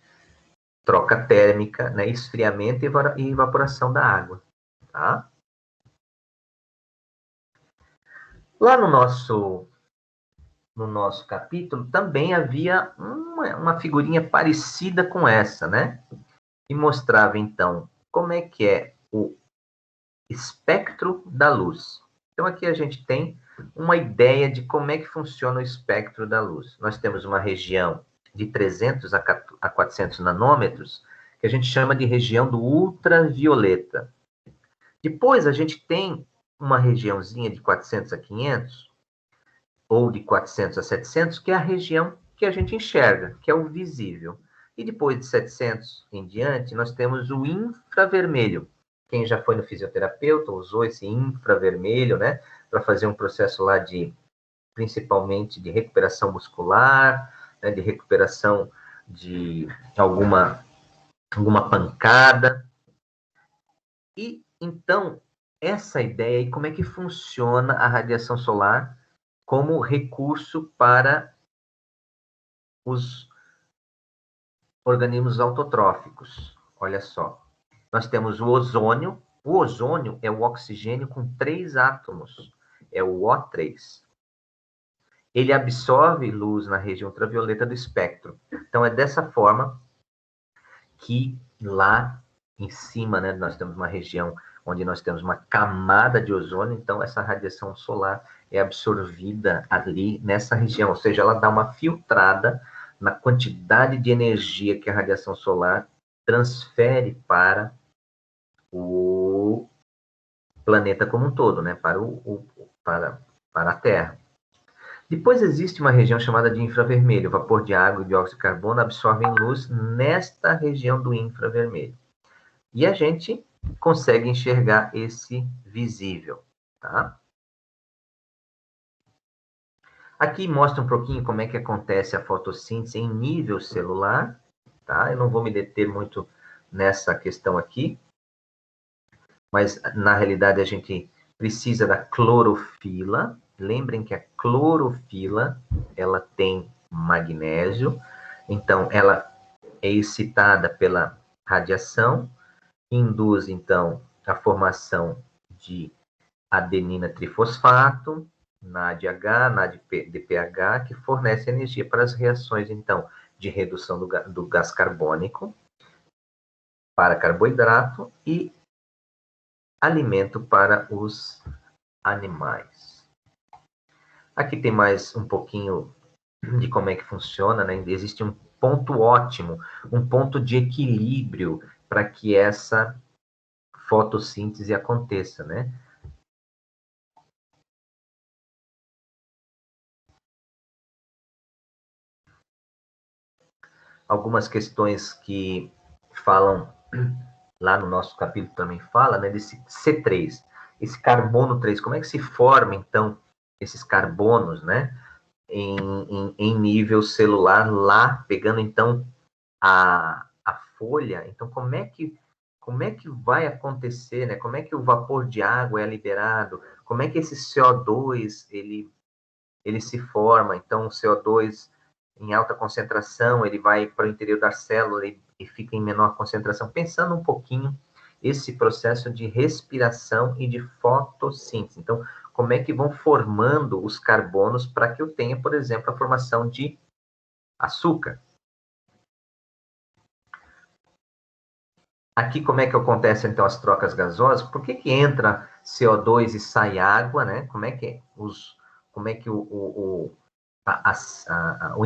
troca térmica, né, esfriamento e evaporação da água. Tá? Lá no nosso capítulo também havia uma figurinha parecida com essa, né? E mostrava, então, como é que é o espectro da luz. Então, aqui a gente tem uma ideia de como é que funciona o espectro da luz. Nós temos uma região de 300 a 400 nanômetros, que a gente chama de região do ultravioleta. Depois, a gente tem uma regiãozinha de 400 a 500, ou de 400 a 700, que é a região que a gente enxerga, que é o visível. E depois de 700 em diante, nós temos o infravermelho. Quem já foi no fisioterapeuta usou esse infravermelho, né, para fazer um processo lá principalmente de recuperação muscular, né, de recuperação de alguma pancada. E, então, essa ideia e como é que funciona a radiação solar como recurso para os organismos autotróficos. Olha só, nós temos o ozônio. O ozônio é o oxigênio com 3 átomos, é o O3. Ele absorve luz na região ultravioleta do espectro. Então, é dessa forma que lá em cima, né, nós temos uma região onde nós temos uma camada de ozônio, então essa radiação solar é absorvida ali nessa região, ou seja, ela dá uma filtrada na quantidade de energia que a radiação solar transfere para o planeta como um todo, né, para a Terra. Depois existe uma região chamada de infravermelho. O vapor de água e dióxido de carbono absorvem luz nesta região do infravermelho. E a gente consegue enxergar esse visível, tá? Aqui mostra um pouquinho como é que acontece a fotossíntese em nível celular, tá? Eu não vou me deter muito nessa questão aqui, mas na realidade a gente precisa da clorofila. Lembrem que a clorofila, ela tem magnésio, então ela é excitada pela radiação, induz, então, a formação de adenina trifosfato, NADH, NADPH, que fornece energia para as reações, então, de redução do gás carbônico para carboidrato e alimento para os animais. Aqui tem mais um pouquinho de como é que funciona, né? Existe um ponto ótimo, um ponto de equilíbrio para que essa fotossíntese aconteça, né? Algumas questões que falam, lá no nosso capítulo também fala, né, desse C3, esse carbono 3, como é que se forma, então, esses carbonos, né, em nível celular, lá, pegando, então, a folha, então, como é que vai acontecer, né, como é que o vapor de água é liberado, como é que esse CO2, ele se forma, então, o CO2 em alta concentração, ele vai para o interior da célula e fica em menor concentração. Pensando um pouquinho esse processo de respiração e de fotossíntese. Então, como é que vão formando os carbonos para que eu tenha, por exemplo, a formação de açúcar? Aqui, como é que acontece, então, as trocas gasosas? Por que entra CO2 e sai água, né? Como é que o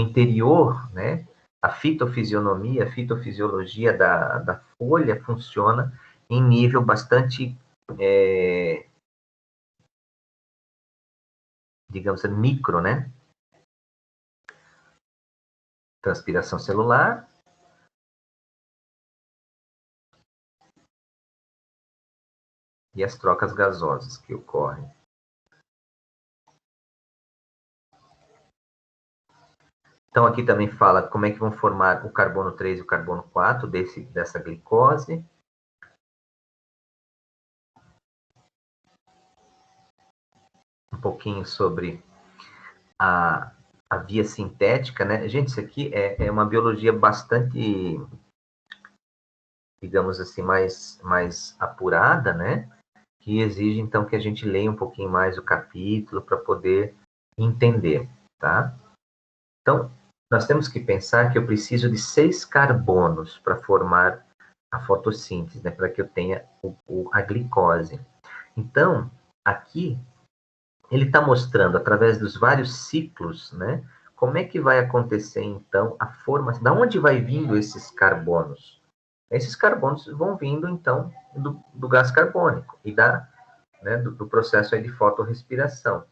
interior, né? A fitofisiologia da folha funciona em nível bastante, digamos, micro, né? Transpiração celular. E as trocas gasosas que ocorrem. Então, aqui também fala como é que vão formar o carbono 3 e o carbono 4 dessa glicose. Um pouquinho sobre a via sintética, né? Gente, isso aqui é uma biologia bastante, digamos assim, mais apurada, né? Que exige, então, que a gente leia um pouquinho mais o capítulo para poder entender, tá? Então, nós temos que pensar que eu preciso de 6 carbonos para formar a fotossíntese, né? Para que eu tenha a glicose. Então, aqui, ele está mostrando, através dos vários ciclos, né? Como é que vai acontecer, então, a formação. Da onde vai vindo esses carbonos? Esses carbonos vão vindo, então, do gás carbônico e do processo aí de fotorrespiração.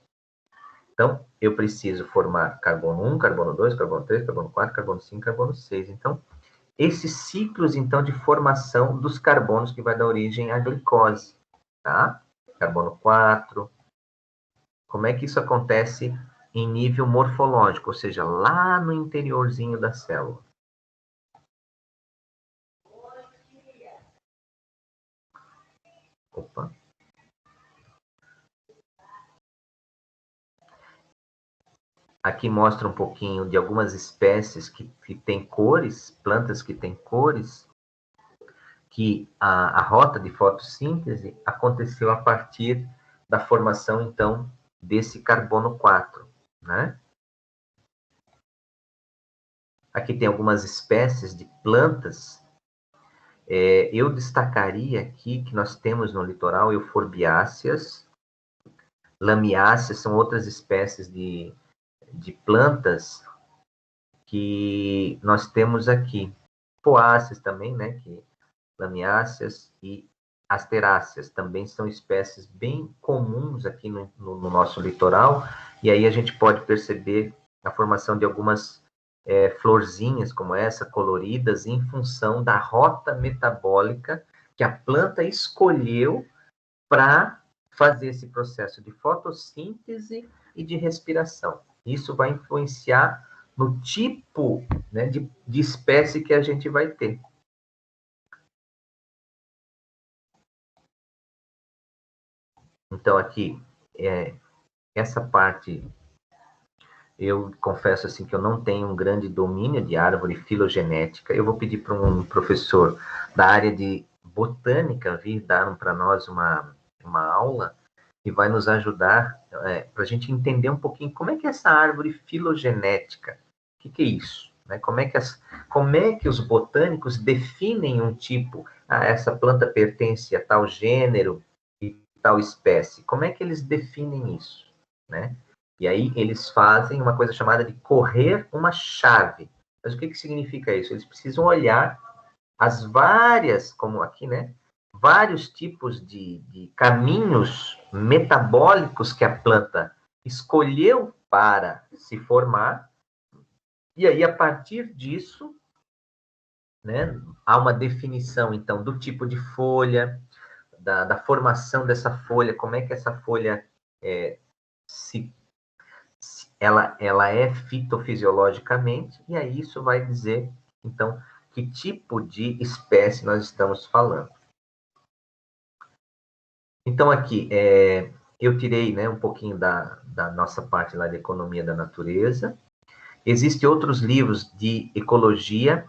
Então, eu preciso formar carbono 1, carbono 2, carbono 3, carbono 4, carbono 5, carbono 6. Então, esses ciclos, então, de formação dos carbonos que vai dar origem à glicose, tá? Carbono 4. Como é que isso acontece em nível morfológico, ou seja, lá no interiorzinho da célula? Opa. Aqui mostra um pouquinho de algumas espécies que têm cores, plantas que têm cores, que a rota de fotossíntese aconteceu a partir da formação, então, desse carbono 4, né? Aqui tem algumas espécies de plantas. Eu destacaria aqui que nós temos no litoral euforbiáceas, lamiáceas, são outras espécies de plantas que nós temos aqui. Poáceas também, né? Lamiáceas e asteráceas também são espécies bem comuns aqui no nosso litoral, e aí a gente pode perceber a formação de algumas florzinhas como essa, coloridas, em função da rota metabólica que a planta escolheu para fazer esse processo de fotossíntese e de respiração. Isso vai influenciar no tipo, né, de espécie que a gente vai ter. Então, aqui, essa parte, eu confesso assim que eu não tenho um grande domínio de árvore filogenética. Eu vou pedir para um professor da área de botânica vir dar para nós uma aula e vai nos ajudar para a gente entender um pouquinho como é que é essa árvore filogenética. O que é isso? Né? Como é que os botânicos definem um tipo? Essa planta pertence a tal gênero e tal espécie. Como é que eles definem isso? Né? E aí eles fazem uma coisa chamada de correr uma chave. Mas o que significa isso? Eles precisam olhar as várias, como aqui, né? Vários tipos de caminhos metabólicos que a planta escolheu para se formar. E aí, a partir disso, né, há uma definição, então, do tipo de folha, da formação dessa folha, como é que essa folha ela é fitofisiologicamente, e aí isso vai dizer, então, que tipo de espécie nós estamos falando. Então, aqui, eu tirei, né, um pouquinho da nossa parte lá de economia da natureza. Existem outros livros de ecologia.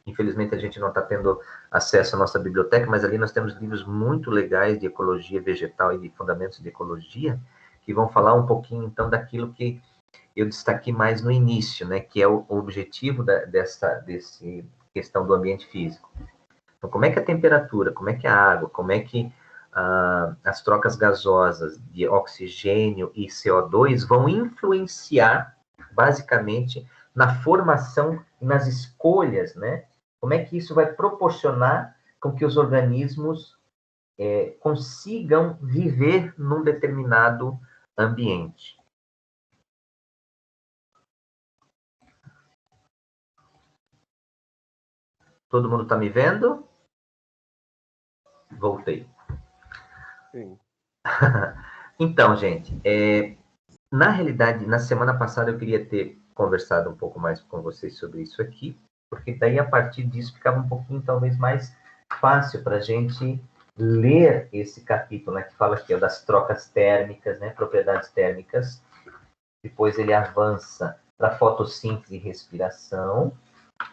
Infelizmente, a gente não está tendo acesso à nossa biblioteca, mas ali nós temos livros muito legais de ecologia vegetal e de fundamentos de ecologia, que vão falar um pouquinho, então, daquilo que eu destaquei mais no início, né, que é o objetivo dessa questão do ambiente físico. Então, como é que a temperatura, como é que a água, como é que as trocas gasosas de oxigênio e CO2 vão influenciar, basicamente, na formação e nas escolhas, né? Como é que isso vai proporcionar com que os organismos consigam viver num determinado ambiente. Todo mundo está me vendo? Voltei. Sim. Então, gente, na realidade, na semana passada eu queria ter conversado um pouco mais com vocês sobre isso aqui, porque daí a partir disso ficava um pouquinho talvez mais fácil para a gente ler esse capítulo, né, que fala aqui das trocas térmicas, né, propriedades térmicas. Depois ele avança para fotossíntese e respiração,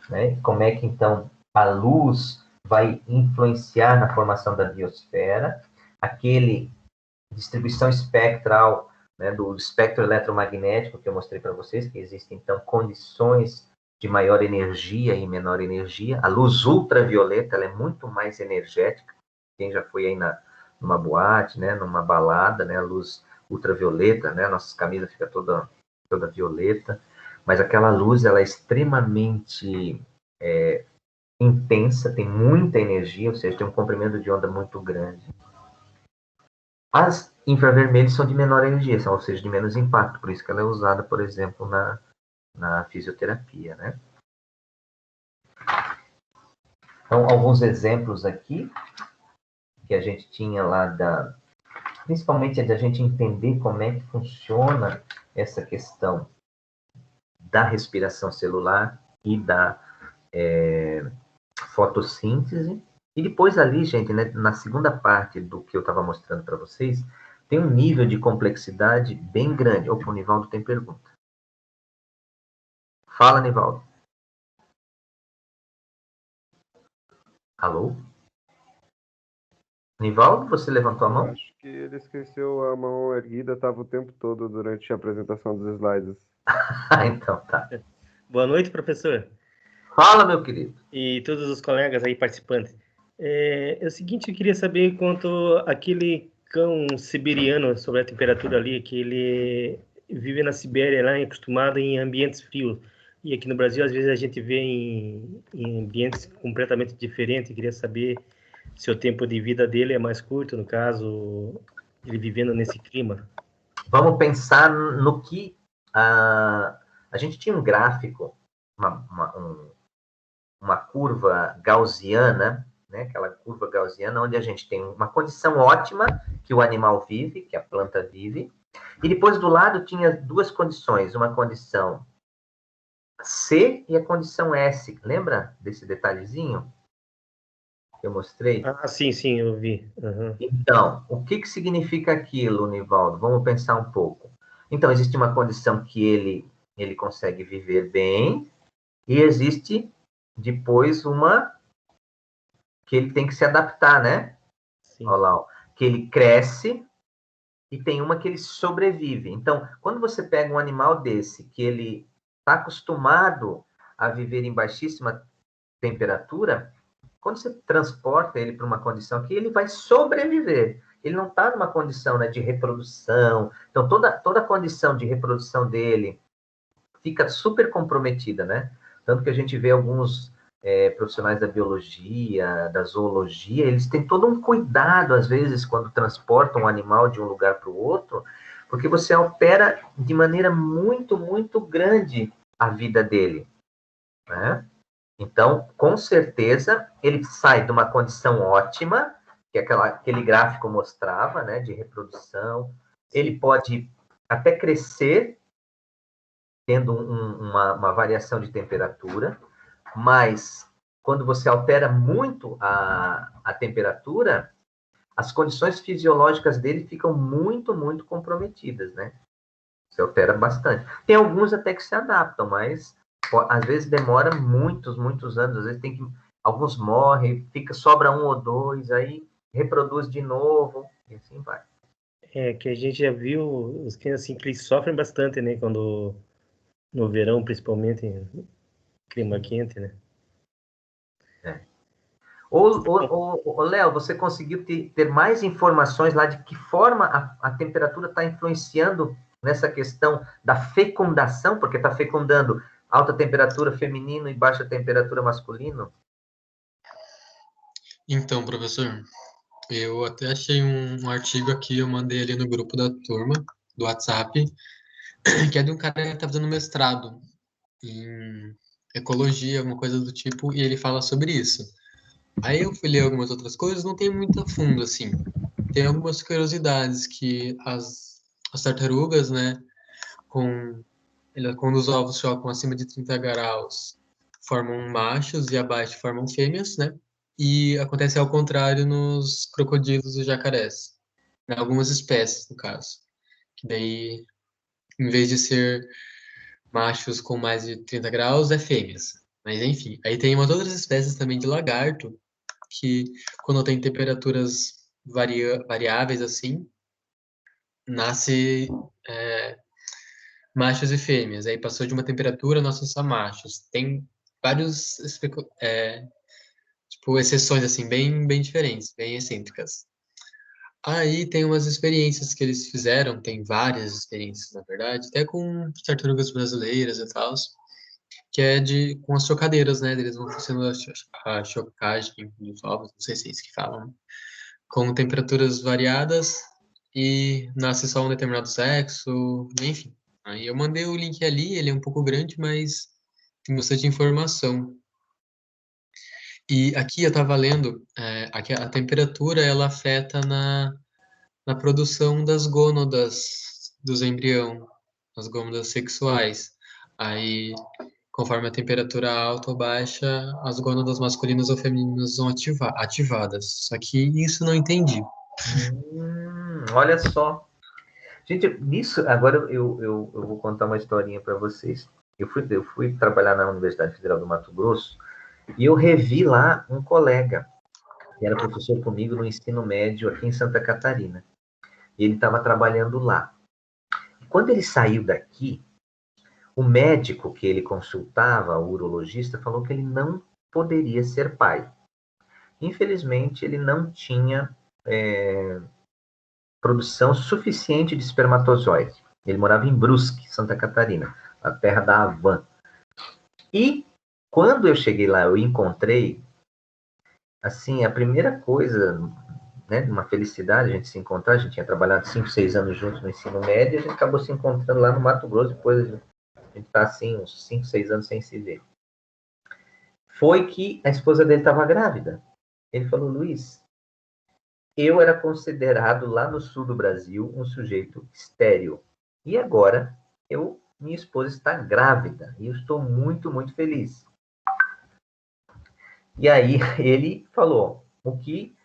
né, como é que então a luz vai influenciar na formação da biosfera, aquele distribuição espectral, né, do espectro eletromagnético que eu mostrei para vocês, que existem, então, condições de maior energia e menor energia. A luz ultravioleta, ela é muito mais energética. Quem já foi aí numa boate, né, numa balada, né, a luz ultravioleta, né, nossas camisas ficam toda violeta, mas aquela luz, ela é extremamente intensa, tem muita energia, ou seja, tem um comprimento de onda muito grande. As infravermelhos são de menor energia, ou seja, de menos impacto, por isso que ela é usada, por exemplo, na fisioterapia, né? Então, alguns exemplos aqui que a gente tinha lá principalmente é de a gente entender como é que funciona essa questão da respiração celular e da fotossíntese. E depois ali, gente, né, na segunda parte do que eu estava mostrando para vocês, tem um nível de complexidade bem grande. Opa, o Nivaldo tem pergunta. Fala, Nivaldo. Alô? Nivaldo, você levantou a mão? Eu acho que ele esqueceu a mão erguida, estava o tempo todo durante a apresentação dos slides. Então tá. Boa noite, professor. Fala, meu querido. E todos os colegas aí participantes. É o seguinte, eu queria saber quanto aquele cão siberiano sobre a temperatura ali, que ele vive na Sibéria, lá, acostumado em ambientes frios. E aqui no Brasil, às vezes, a gente vê em ambientes completamente diferentes. Eu queria saber se o tempo de vida dele é mais curto, no caso, ele vivendo nesse clima. Vamos pensar no que a gente tinha um gráfico, uma curva gaussiana, né? Aquela curva gaussiana onde a gente tem uma condição ótima que o animal vive, que a planta vive, e depois do lado tinha duas condições, uma condição C e a condição S. Lembra desse detalhezinho que eu mostrei? Ah, sim, eu vi. Uhum. Então, o que significa aquilo, Nivaldo? Vamos pensar um pouco. Então, existe uma condição que ele consegue viver bem, e existe depois uma que ele tem que se adaptar, né? Sim. Olha lá, ó, que ele cresce, e tem uma que ele sobrevive. Então, quando você pega um animal desse, que ele está acostumado a viver em baixíssima temperatura, quando você transporta ele para uma condição que ele vai sobreviver, ele não está numa condição, né, de reprodução. Então, toda a condição de reprodução dele fica super comprometida, né? Tanto que a gente vê alguns profissionais da biologia, da zoologia, eles têm todo um cuidado, às vezes, quando transportam um animal de um lugar para o outro, porque você altera de maneira muito, muito grande a vida dele, né? Então, com certeza, ele sai de uma condição ótima, que aquele gráfico mostrava, né, de reprodução. Ele pode até crescer, tendo uma variação de temperatura, mas quando você altera muito a temperatura, as condições fisiológicas dele ficam muito, muito comprometidas, né? Você altera bastante. Tem alguns até que se adaptam, mas às vezes demora muitos, muitos anos. Às vezes alguns morrem, sobra um ou dois, aí reproduz de novo, e assim vai. É, que a gente já viu os cães assim, que eles sofrem bastante, né? Quando no verão, principalmente, clima quente, né? Ô, Léo, você conseguiu ter mais informações lá de que forma a temperatura está influenciando nessa questão da fecundação, porque está fecundando alta temperatura feminino e baixa temperatura masculino? Então, professor, eu até achei um artigo aqui, eu mandei ali no grupo da turma, do WhatsApp, que é de um cara que está fazendo mestrado em ecologia, alguma coisa do tipo, e ele fala sobre isso. Aí eu fui ler algumas outras coisas, não tem muito a fundo, assim. Tem algumas curiosidades que as tartarugas, né, quando os ovos chocam acima de 30 graus, formam machos e abaixo formam fêmeas, né? E acontece ao contrário nos crocodilos e jacarés. Em algumas espécies, no caso. Que daí, em vez de ser machos com mais de 30 graus, é fêmeas. Mas enfim, aí tem umas outras espécies também de lagarto, que quando tem temperaturas variáveis assim, nasce machos e fêmeas. Aí passou de uma temperatura, nascem só machos. Tem vários, tipo, exceções assim, bem diferentes, bem excêntricas. Aí tem umas experiências que eles fizeram, tem várias experiências, na verdade, até com tartarugas brasileiras e tal, que é com as chocadeiras, né? Eles vão fazendo a chocagem dos ovos, não sei se é isso que falam, né? Com temperaturas variadas e nasce só um determinado sexo, enfim. Aí eu mandei o link ali, ele é um pouco grande, mas tem bastante informação. E aqui eu estava lendo, aqui a temperatura ela afeta na produção das gônadas dos embrião, as gônadas sexuais. Aí, conforme a temperatura alta ou baixa, as gônadas masculinas ou femininas são ativadas. Só que isso não entendi. Olha só. Gente, nisso, agora eu vou contar uma historinha para vocês. Eu fui trabalhar na Universidade Federal do Mato Grosso e eu revi lá um colega que era professor comigo no ensino médio aqui em Santa Catarina. E ele estava trabalhando lá. E quando ele saiu daqui, o médico que ele consultava, o urologista, falou que ele não poderia ser pai. Infelizmente, ele não tinha produção suficiente de espermatozoide. Ele morava em Brusque, Santa Catarina, a terra da Havan. E quando eu cheguei lá, eu encontrei, assim, a primeira coisa, né, uma felicidade a gente se encontrar. A gente tinha trabalhado 5, 6 anos juntos no ensino médio, e a gente acabou se encontrando lá no Mato Grosso. Depois a gente está assim, uns 5, 6 anos sem se ver. Foi que a esposa dele estava grávida. Ele falou: Luiz, eu era considerado lá no sul do Brasil um sujeito estéril. E agora minha esposa está grávida. E eu estou muito, muito feliz. E aí ele falou: o que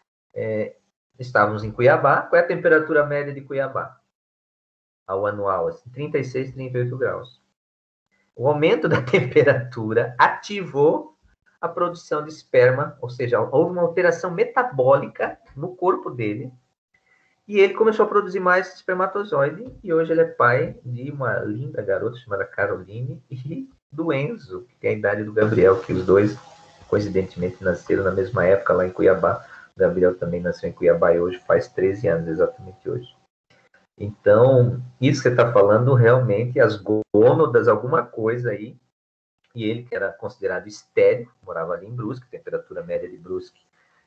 estávamos em Cuiabá, qual é a temperatura média de Cuiabá? Ao anual, assim, 36, 38 graus. O aumento da temperatura ativou a produção de esperma, ou seja, houve uma alteração metabólica no corpo dele, e ele começou a produzir mais espermatozoide, e hoje ele é pai de uma linda garota chamada Caroline e do Enzo, que tem a idade do Gabriel, que os dois, coincidentemente, nasceram na mesma época lá em Cuiabá. O Gabriel também nasceu em Cuiabá e hoje faz 13 anos, exatamente hoje. Então, isso que você está falando, realmente, as gônadas, alguma coisa aí, e ele, que era considerado estéril, morava ali em Brusque, a temperatura média de Brusque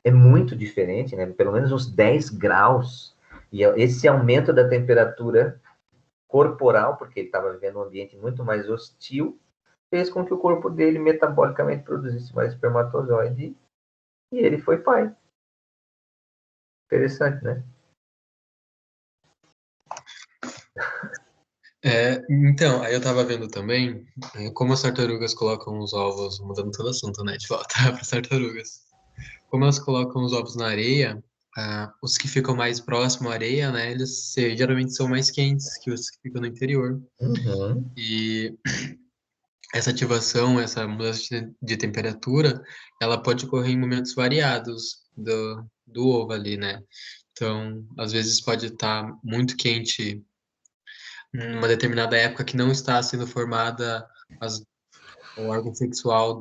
é muito diferente, né? Pelo menos uns 10 graus. E esse aumento da temperatura corporal, porque ele estava vivendo um ambiente muito mais hostil, fez com que o corpo dele metabolicamente produzisse mais espermatozoide, e ele foi pai. Interessante, né? Então, aí eu tava vendo também como as tartarugas colocam os ovos, mudando todo assunto, né, de volta para as tartarugas. Como elas colocam os ovos na areia, os que ficam mais próximo à areia, né, eles geralmente são mais quentes que os que ficam no interior. Uhum. E essa ativação, essa mudança de temperatura, ela pode ocorrer em momentos variados do ovo ali, né? Então, às vezes pode estar muito quente numa determinada época que não está sendo formada o órgão sexual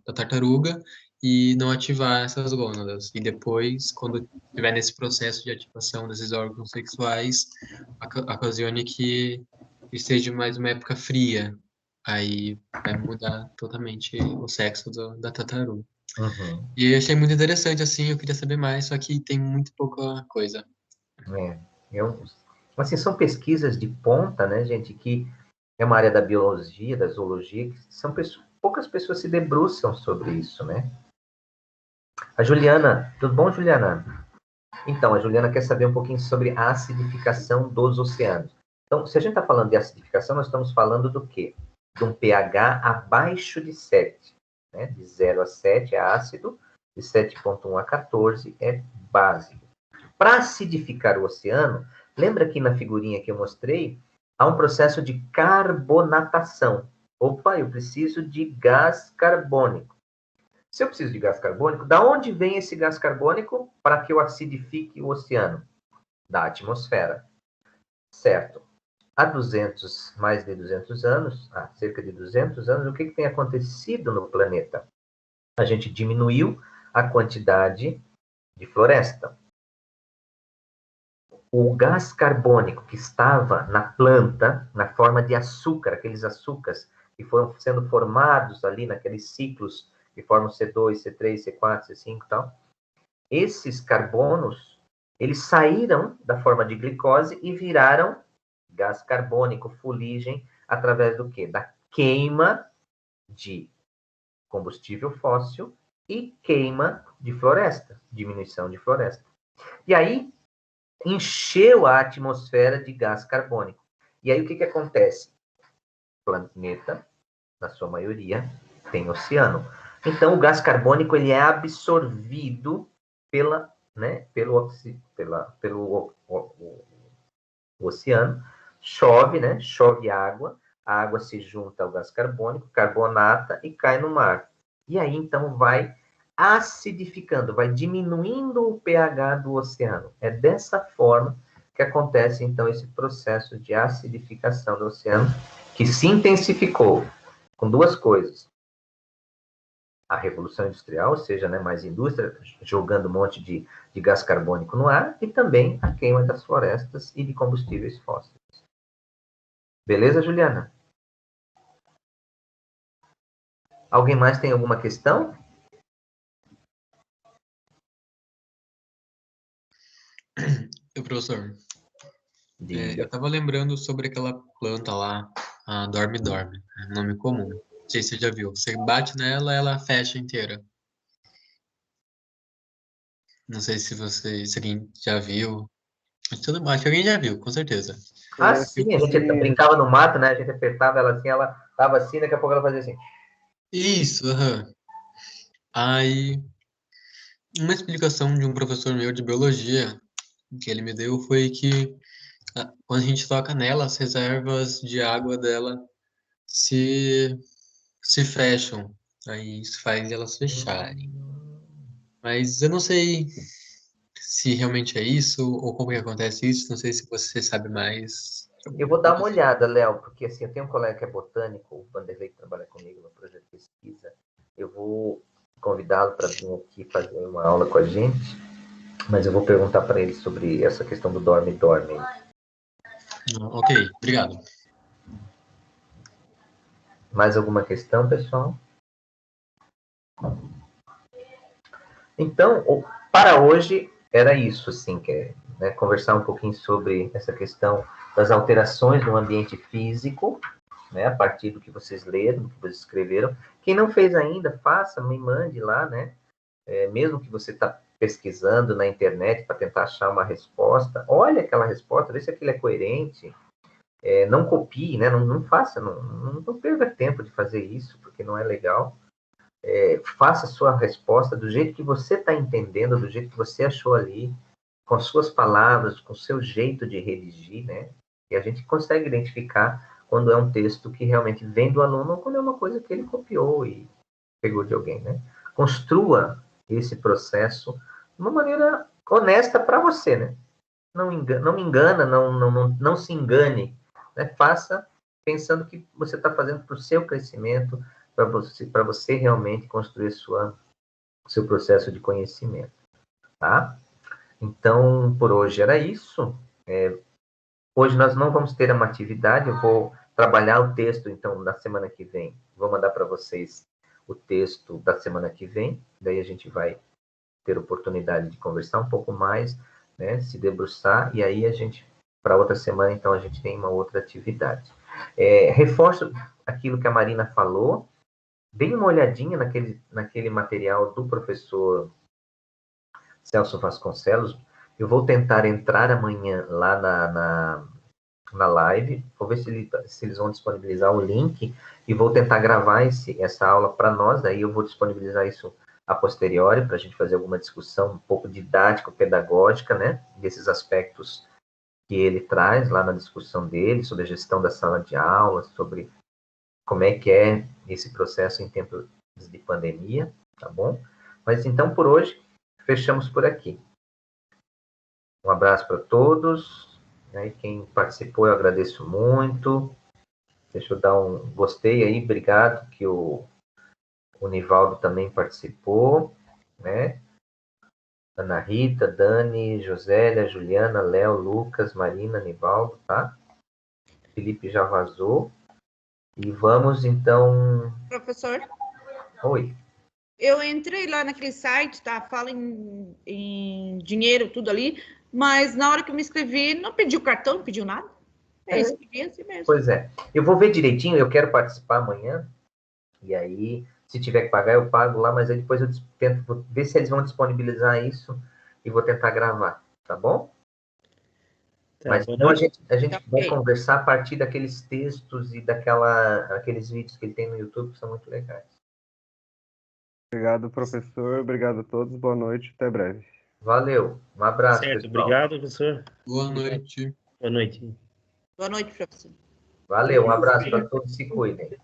da tartaruga, e não ativar essas gônadas. E depois, quando estiver nesse processo de ativação desses órgãos sexuais, ocasione que esteja mais uma época fria. Aí vai mudar totalmente o sexo da tartaruga. Uhum. E eu achei muito interessante, assim, eu queria saber mais, só que tem muito pouca coisa. Assim, são pesquisas de ponta, né, gente, que é uma área da biologia, da zoologia, que poucas pessoas se debruçam sobre isso, né? A Juliana, tudo bom, Juliana? Então, a Juliana quer saber um pouquinho sobre a acidificação dos oceanos. Então, se a gente está falando de acidificação, nós estamos falando do quê? De um pH abaixo de 7. Né? De 0 a 7 é ácido, de 7,1 a 14 é básico. Para acidificar o oceano, lembra que na figurinha que eu mostrei, há um processo de carbonatação. Opa, eu preciso de gás carbônico. Se eu preciso de gás carbônico, da onde vem esse gás carbônico para que eu acidifique o oceano? Da atmosfera. Certo. Há mais de 200 anos, há cerca de 200 anos, o que tem acontecido no planeta? A gente diminuiu a quantidade de floresta. O gás carbônico que estava na planta, na forma de açúcar, aqueles açúcares que foram sendo formados ali naqueles ciclos que formam C2, C3, C4, C5 e tal, esses carbonos, eles saíram da forma de glicose e viraram gás carbônico, fuligem, através do quê? Da queima de combustível fóssil e queima de floresta, diminuição de floresta. E aí, encheu a atmosfera de gás carbônico. E aí, o que acontece? O planeta, na sua maioria, tem oceano. Então, o gás carbônico ele é absorvido pelo oceano. Chove, né? Chove água, a água se junta ao gás carbônico, carbonata e cai no mar. E aí, então, vai acidificando, vai diminuindo o pH do oceano. É dessa forma que acontece, então, esse processo de acidificação do oceano, que se intensificou com duas coisas. A Revolução Industrial, ou seja, né, mais indústria, jogando um monte de gás carbônico no ar, e também a queima das florestas e de combustíveis fósseis. Beleza, Juliana? Alguém mais tem alguma questão? Professor, eu estava lembrando sobre aquela planta lá, a dorme-dorme, é um nome comum. Não sei se você já viu. Você bate nela, ela fecha inteira. Não sei se alguém já viu. Acho que alguém já viu, com certeza. Sim, a gente brincava no mato, né? A gente apertava ela assim, ela tava assim, daqui a pouco ela fazia assim. Isso, aham. Aí, uma explicação de um professor meu de biologia que ele me deu foi que quando a gente toca nela, as reservas de água dela se fecham. Aí isso faz elas fecharem. Mas eu não sei se realmente é isso ou como que acontece isso. Não sei se você sabe mais. Eu vou dar uma olhada, Léo, porque assim, eu tenho um colega que é botânico, o Vanderlei, que trabalha comigo no projeto de pesquisa. Eu vou convidá-lo para vir aqui fazer uma aula com a gente, mas eu vou perguntar para ele sobre essa questão do dorme-dorme. Ok, obrigado. Mais alguma questão, pessoal? Então, para hoje, era isso, assim, que né, conversar um pouquinho sobre essa questão das alterações no ambiente físico, né, a partir do que vocês leram, do que vocês escreveram. Quem não fez ainda, faça, me mande lá, né? Mesmo que você está pesquisando na internet para tentar achar uma resposta, olha aquela resposta, vê se aquilo é coerente. Não copie, né? Não faça, não perca tempo de fazer isso, porque não é legal. Faça a sua resposta do jeito que você está entendendo, do jeito que você achou ali, com as suas palavras, com o seu jeito de redigir, né? E a gente consegue identificar quando é um texto que realmente vem do aluno ou quando é uma coisa que ele copiou e pegou de alguém, né? Construa esse processo de uma maneira honesta para você, né? Não me engana, não se engane, né? Faça pensando que você está fazendo para o seu crescimento, para você realmente construir sua seu processo de conhecimento, tá? Então, por hoje era isso. Hoje nós não vamos ter uma atividade, eu vou trabalhar o texto, então, na semana que vem. Vou mandar para vocês o texto da semana que vem, daí a gente vai ter oportunidade de conversar um pouco mais, né, se debruçar, e aí a gente, para outra semana, então, a gente tem uma outra atividade. Reforço aquilo que a Marina falou, dê uma olhadinha naquele material do professor Celso Vasconcelos. Eu vou tentar entrar amanhã lá na live, vou ver se eles vão disponibilizar o link e vou tentar gravar essa aula para nós, daí eu vou disponibilizar isso a posteriori, para a gente fazer alguma discussão um pouco didático-pedagógica, né, desses aspectos que ele traz lá na discussão dele, sobre a gestão da sala de aula, sobre como é que é esse processo em tempos de pandemia, tá bom? Mas então, por hoje, fechamos por aqui. Um abraço para todos. E quem participou, eu agradeço muito. Deixa eu dar um gostei aí, obrigado, que o Nivaldo também participou, né? Ana Rita, Dani, Josélia, Juliana, Léo, Lucas, Marina, Nivaldo, tá? Felipe já vazou. E vamos, então... Professor? Oi. Eu entrei lá naquele site, tá? Fala em dinheiro, tudo ali, mas na hora que eu me inscrevi, não pediu cartão, não pediu nada. Escrevi assim mesmo. Pois é. Eu vou ver direitinho, eu quero participar amanhã, e aí, se tiver que pagar, eu pago lá, mas aí depois eu tento ver se eles vão disponibilizar isso e vou tentar gravar, tá bom? Tá, mas boa então a noite. gente vai conversar a partir daqueles textos e aqueles vídeos que ele tem no YouTube, que são muito legais. Obrigado, professor. Obrigado a todos. Boa noite. Até breve. Valeu. Um abraço, Certo, pessoal. obrigado, professor. Boa noite. Boa noite. Boa noite, professor. Valeu, um abraço para todos. Se cuidem.